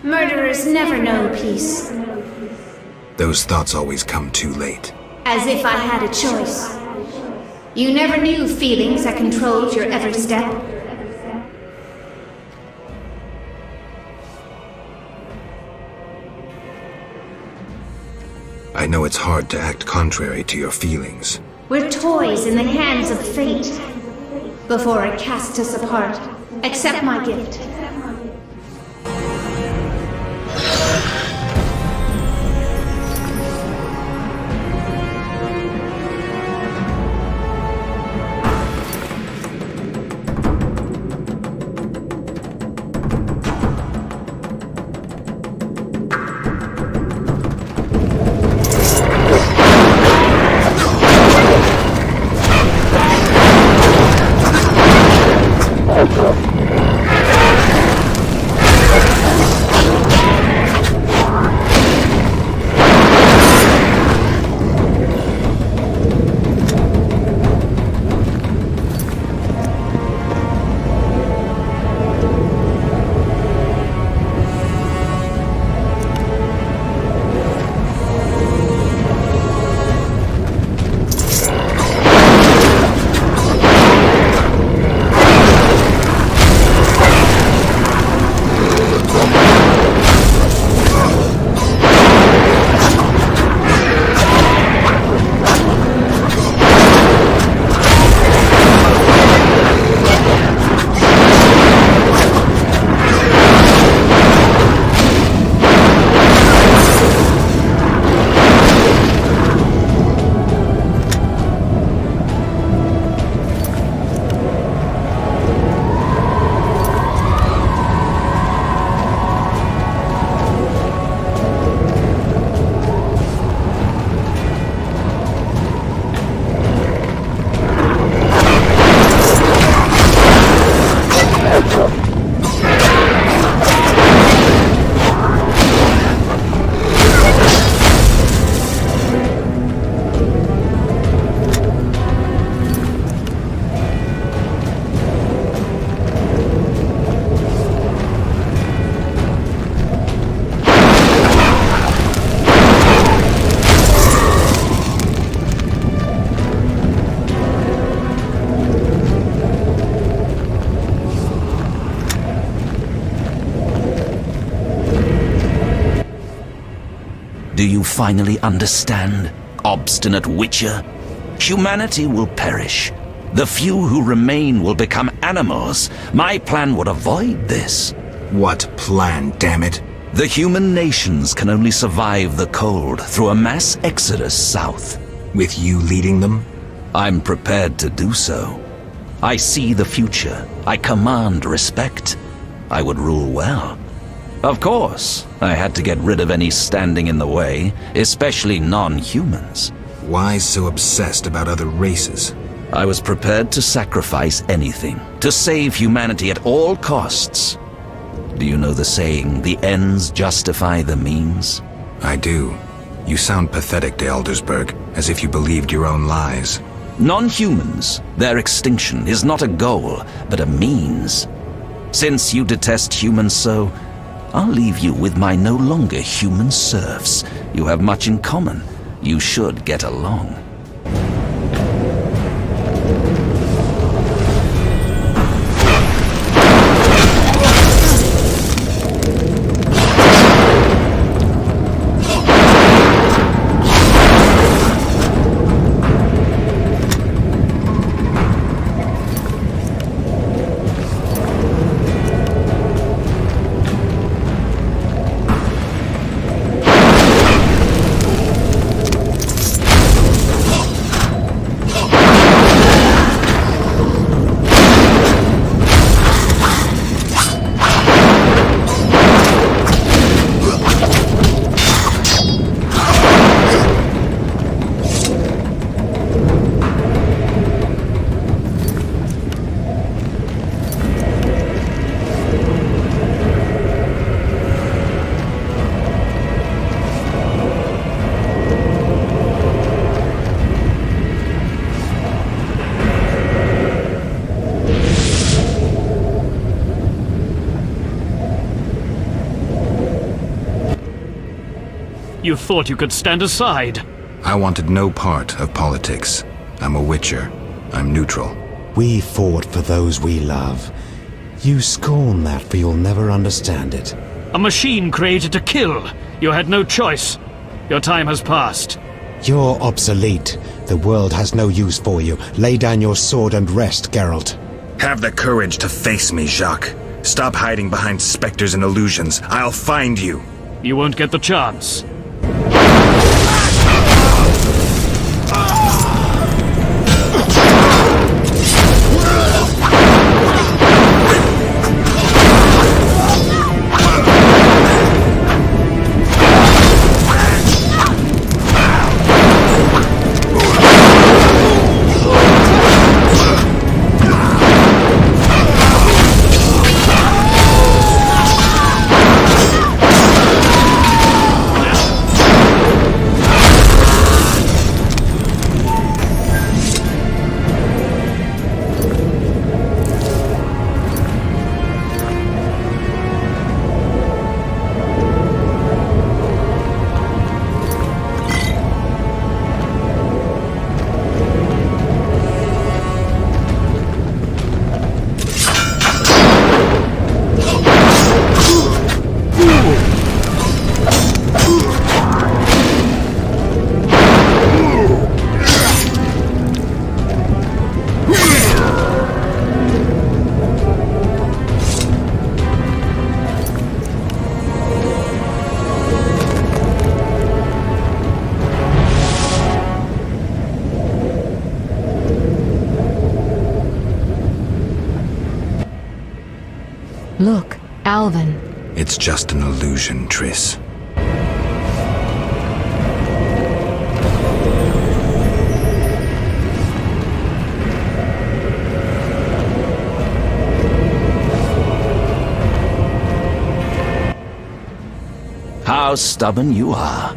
Murderers never know peace. Those thoughts always come too late. As if I had a choice. You never knew feelings that controlled your every step. I know it's hard to act contrary to your feelings. We're toys in the hands of fate. Before it casts us apart, accept my gift. finally understand, obstinate witcher? Humanity will perish. The few who remain will become animals. My plan would avoid this. What plan, damn it? The human nations can only survive the cold through a mass exodus south. With you leading them? I'm prepared to do so. I see the future. I command respect. I would rule well. Of course, I had to get rid of any standing in the way, especially non-humans. Why so obsessed about other races? I was prepared to sacrifice anything, to save humanity at all costs. Do you know the saying, the ends justify the means? I do. You sound pathetic to Eldersburg, as if you believed your own lies. Non-humans, their extinction is not a goal, but a means. Since you detest humans so, I'll leave you with my no longer human serfs. You have much in common. You should get along. You thought you could stand aside. I wanted no part of politics. I'm a witcher. I'm neutral. We fought for those we love. You scorn that, for you'll never understand it. A machine created to kill. You had no choice. Your time has passed. You're obsolete. The world has no use for you. Lay down your sword and rest, Geralt. Have the courage to face me, Jacques. Stop hiding behind specters and illusions. I'll find you. You won't get the chance. Look, Alvin. It's just an illusion, Triss. How stubborn you are.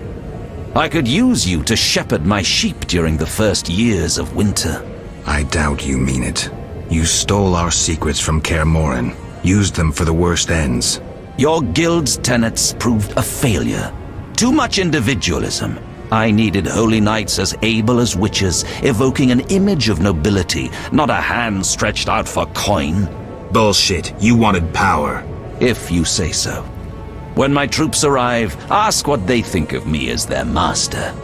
I could use you to shepherd my sheep during the first years of winter. I doubt you mean it. You stole our secrets from Kaer Morhen. Used them for the worst ends. Your guild's tenets proved a failure. Too much individualism. I needed holy knights as able as witches, evoking an image of nobility, not a hand stretched out for coin. Bullshit. You wanted power. If you say so. When my troops arrive, ask what they think of me as their master.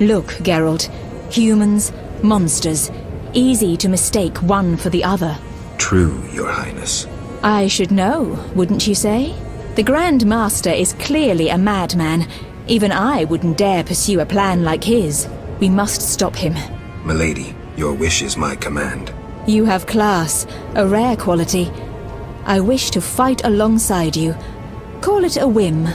Look, Geralt. Humans, monsters. Easy to mistake one for the other. True, Your Highness. I should know, wouldn't you say? The Grand Master is clearly a madman. Even I wouldn't dare pursue a plan like his. We must stop him. Milady, your wish is my command. You have class, a rare quality. I wish to fight alongside you. Call it a whim.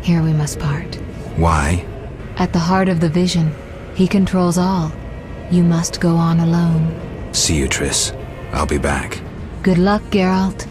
Here we must part. Why? At the heart of the vision, he controls all. You must go on alone. See you, Triss. I'll be back. Good luck, Geralt.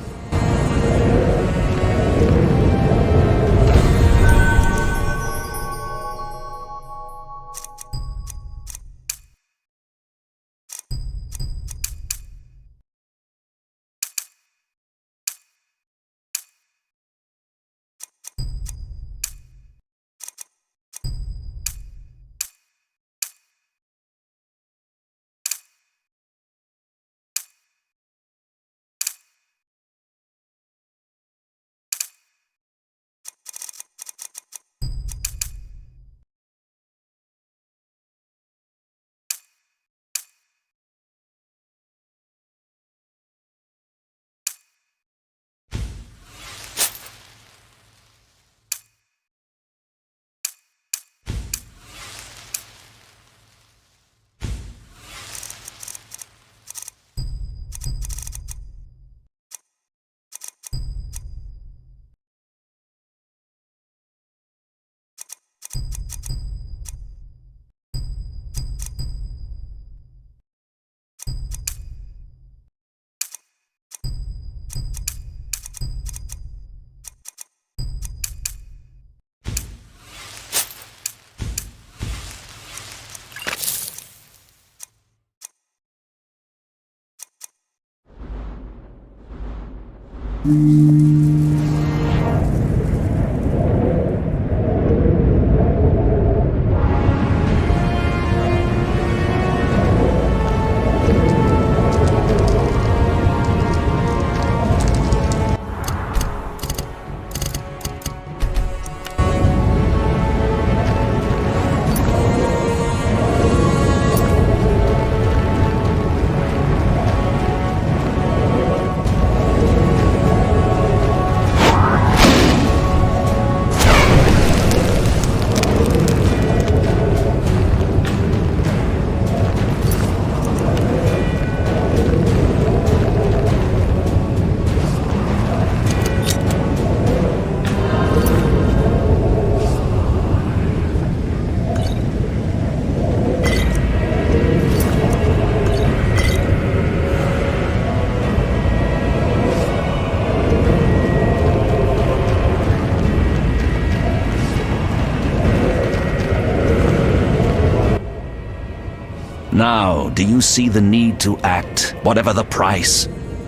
Now, do you see the need to act, whatever the price?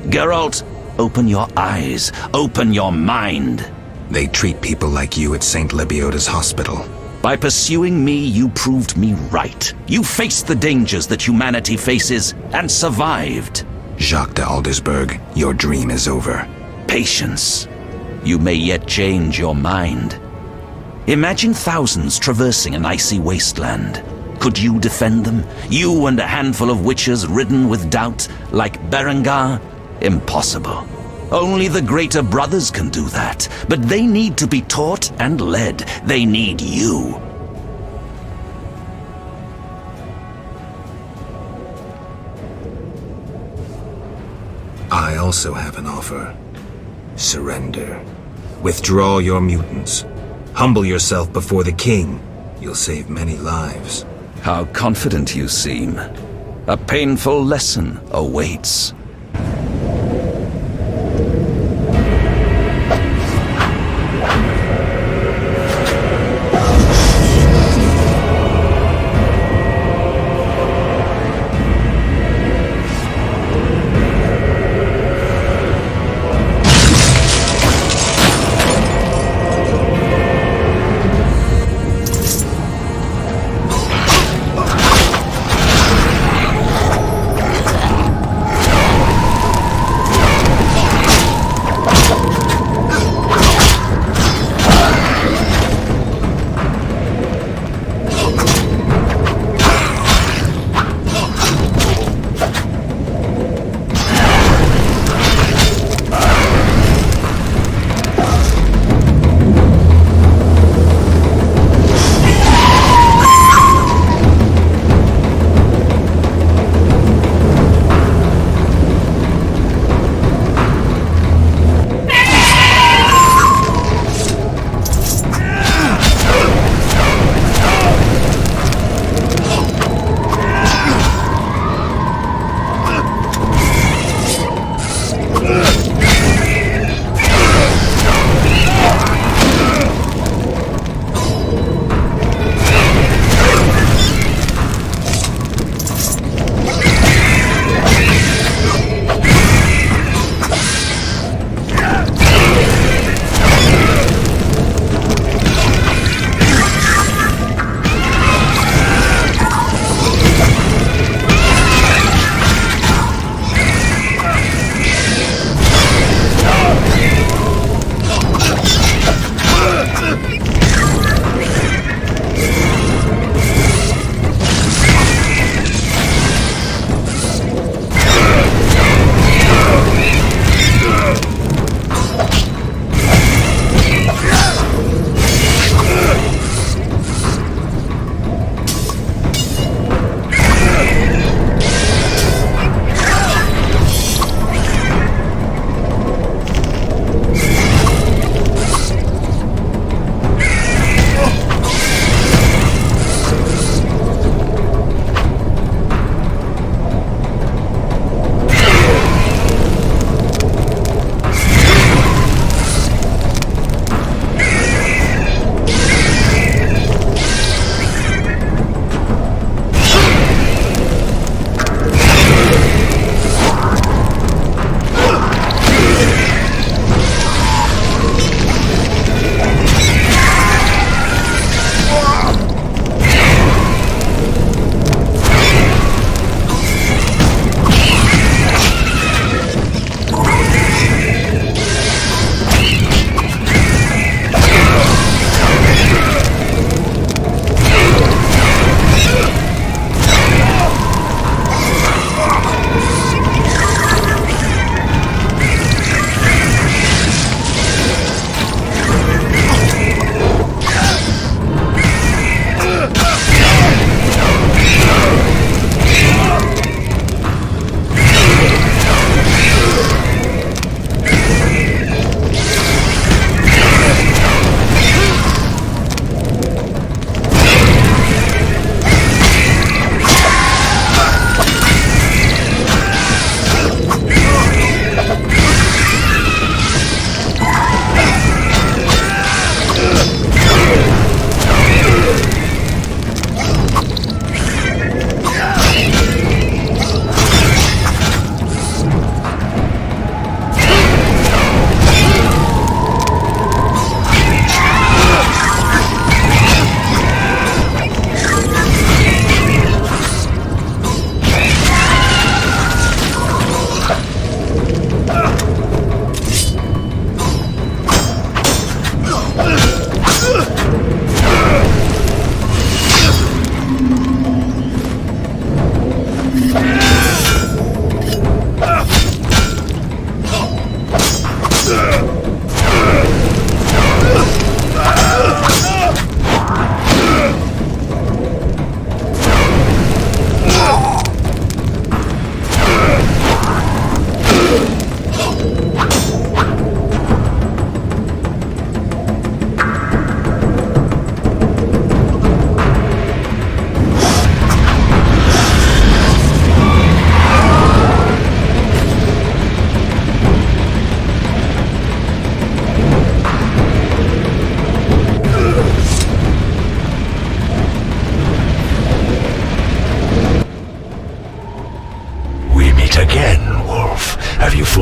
Geralt, open your eyes, open your mind. They treat people like you at St. Lebioda's hospital. By pursuing me, you proved me right. You faced the dangers that humanity faces and survived. Jacques de Aldersberg, your dream is over. Patience. You may yet change your mind. Imagine thousands traversing an icy wasteland. Could you defend them? You and a handful of witches ridden with doubt, like Berengar? Impossible. Only the greater brothers can do that. But they need to be taught and led. They need you. I also have an offer. Surrender. Withdraw your mutants. Humble yourself before the king. You'll save many lives. How confident you seem. A painful lesson awaits.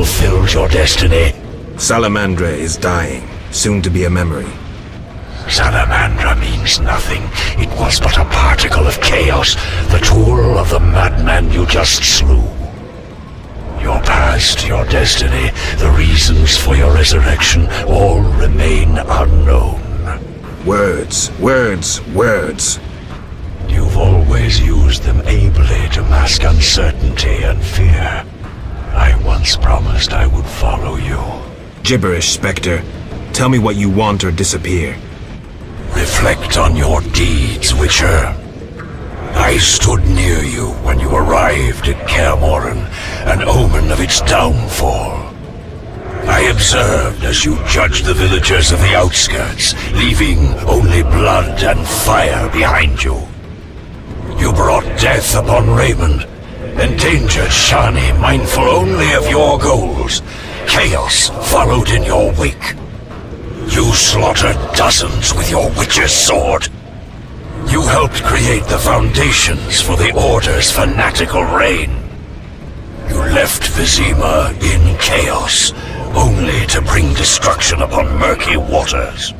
fulfilled your destiny? Salamandra is dying, soon to be a memory. Salamandra means nothing. It was but a particle of chaos, the tool of the madman you just slew. Your past, your destiny, the reasons for your resurrection, all remain unknown. Words, words, words. You've always used them ably to mask uncertainty and fear. I once promised I would follow you. Gibberish, Spectre. Tell me what you want or disappear. Reflect on your deeds, Witcher. I stood near you when you arrived at Kaer Morhen, an omen of its downfall. I observed as you judged the villagers of the outskirts, leaving only blood and fire behind you. You brought death upon Raymond, endangered Shani, mindful only of your goals. Chaos followed in your wake. You slaughtered dozens with your witch's sword. You helped create the foundations for the Order's fanatical reign. You left Vizima in chaos, only to bring destruction upon murky waters.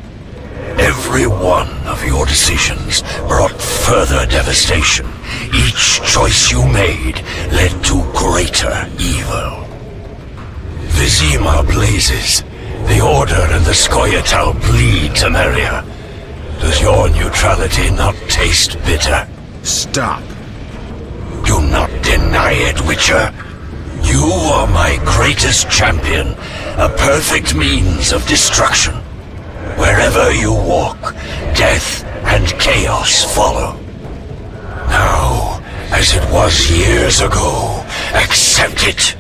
Every one of your decisions brought further devastation. Each choice you made led to greater evil. Vizima blazes. The Order and the Scoia'tael bleed, Temeria. Does your neutrality not taste bitter? Stop. Do not deny it, Witcher. You are my greatest champion, a perfect means of destruction. Wherever you walk, death and chaos follow. Now, as it was years ago, accept it.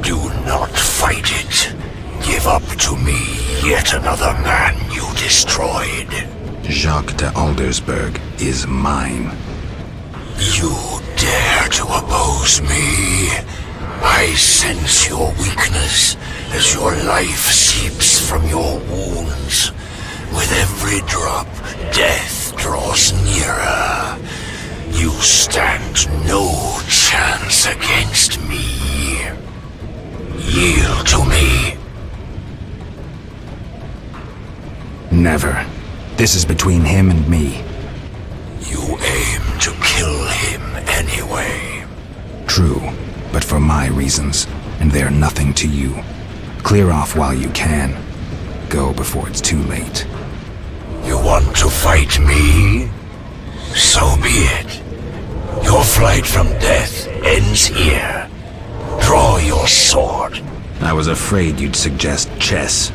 Do not fight it. Give up to me yet another man you destroyed. Jacques de Aldersberg is mine. You dare to oppose me? I sense your weakness as your life seeps from your wounds. With every drop, death draws nearer. You stand no chance against me. Yield to me. Never. This is between him and me. You aim to kill him anyway. True, but for my reasons, and they're nothing to you. Clear off while you can. Go before it's too late. You want to fight me? So be it. Your flight from death ends here. Draw your sword. I was afraid you'd suggest chess.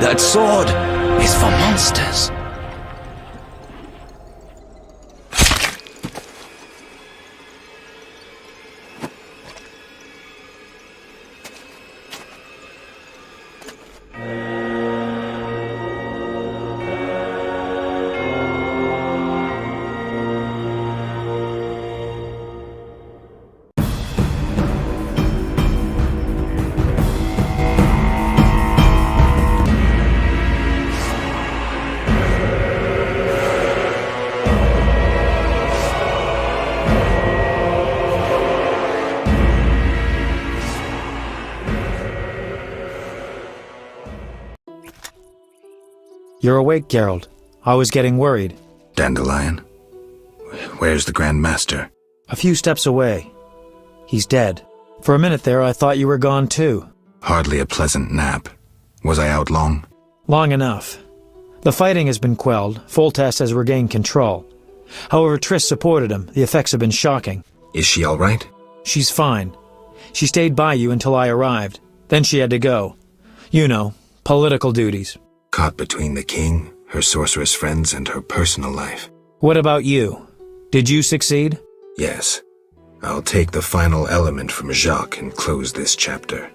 That sword is for monsters. You're awake, Geralt. I was getting worried. Dandelion? Where's the Grand Master? A few steps away. He's dead. For a minute there, I thought you were gone too. Hardly a pleasant nap. Was I out long? Long enough. The fighting has been quelled. Foltest has regained control. However, Triss supported him. The effects have been shocking. Is she all right? She's fine. She stayed by you until I arrived. Then she had to go. You know, political duties. Caught between the king, her sorceress friends, and her personal life. What about you? Did you succeed? Yes. I'll take the final element from Jacques and close this chapter.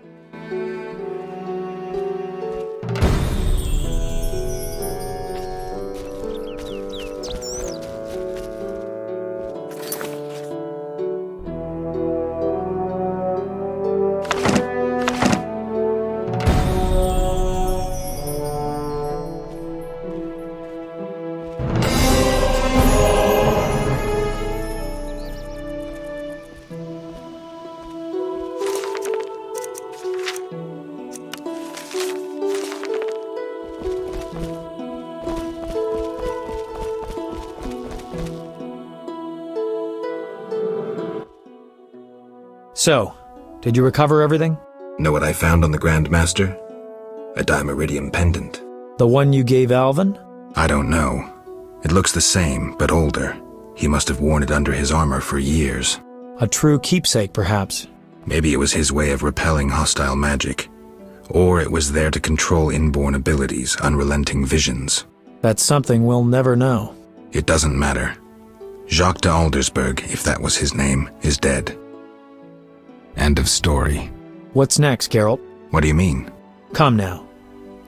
So, did you recover everything? Know what I found on the Grand Master? A dimeridium pendant. The one you gave Alvin? I don't know. It looks the same, but older. He must have worn it under his armor for years. A true keepsake, perhaps. Maybe it was his way of repelling hostile magic. Or it was there to control inborn abilities, unrelenting visions. That's something we'll never know. It doesn't matter. Jacques de Aldersberg, if that was his name, is dead. End of story. What's next, Geralt? What do you mean? Come now.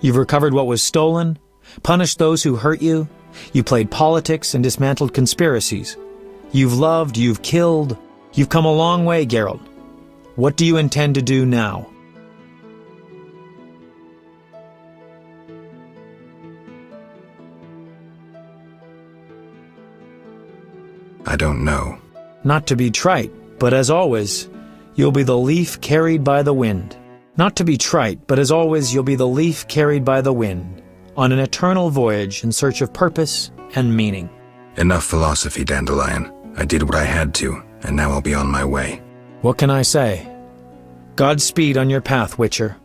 You've recovered what was stolen, punished those who hurt you, you played politics and dismantled conspiracies. You've loved, you've killed, you've come a long way, Geralt. What do you intend to do now? I don't know. Not to be trite, but as always, you'll be the leaf carried by the wind. Not to be trite, but as always, you'll be the leaf carried by the wind, on an eternal voyage in search of purpose and meaning. Enough philosophy, Dandelion. I did what I had to, and now I'll be on my way. What can I say? Godspeed on your path, Witcher.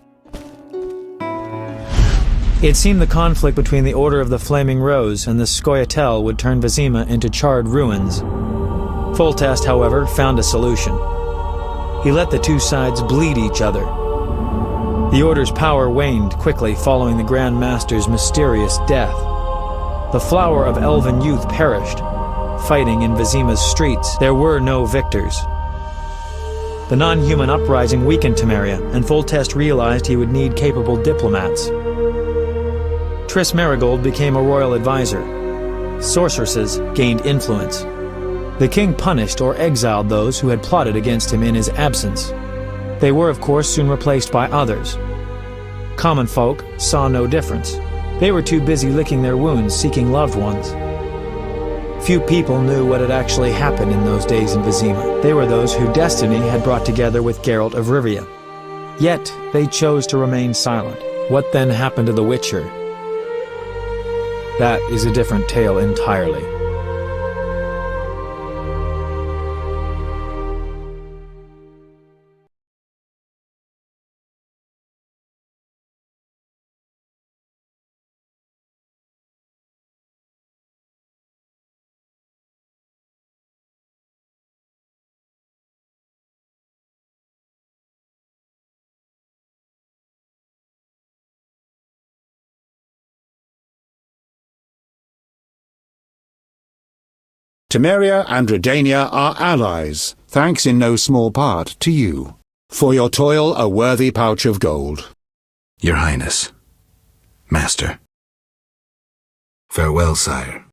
It seemed the conflict between the Order of the Flaming Rose and the Scoia'tael would turn Vizima into charred ruins. Foltest, however, found a solution. He let the two sides bleed each other. The Order's power waned quickly following the Grand Master's mysterious death. The flower of elven youth perished. Fighting in Vizima's streets, there were no victors. The non-human uprising weakened Temeria, and Foltest realized he would need capable diplomats. Triss Merigold became a royal advisor. Sorceresses gained influence. The king punished or exiled those who had plotted against him in his absence. They were, of course, soon replaced by others. Common folk saw no difference. They were too busy licking their wounds, seeking loved ones. Few people knew what had actually happened in those days in Vizima. They were those who destiny had brought together with Geralt of Rivia. Yet, they chose to remain silent. What then happened to the Witcher? That is a different tale entirely. Temeria and Redania are allies, thanks in no small part to you. For your toil, a worthy pouch of gold. Your Highness. Master. Farewell, sire.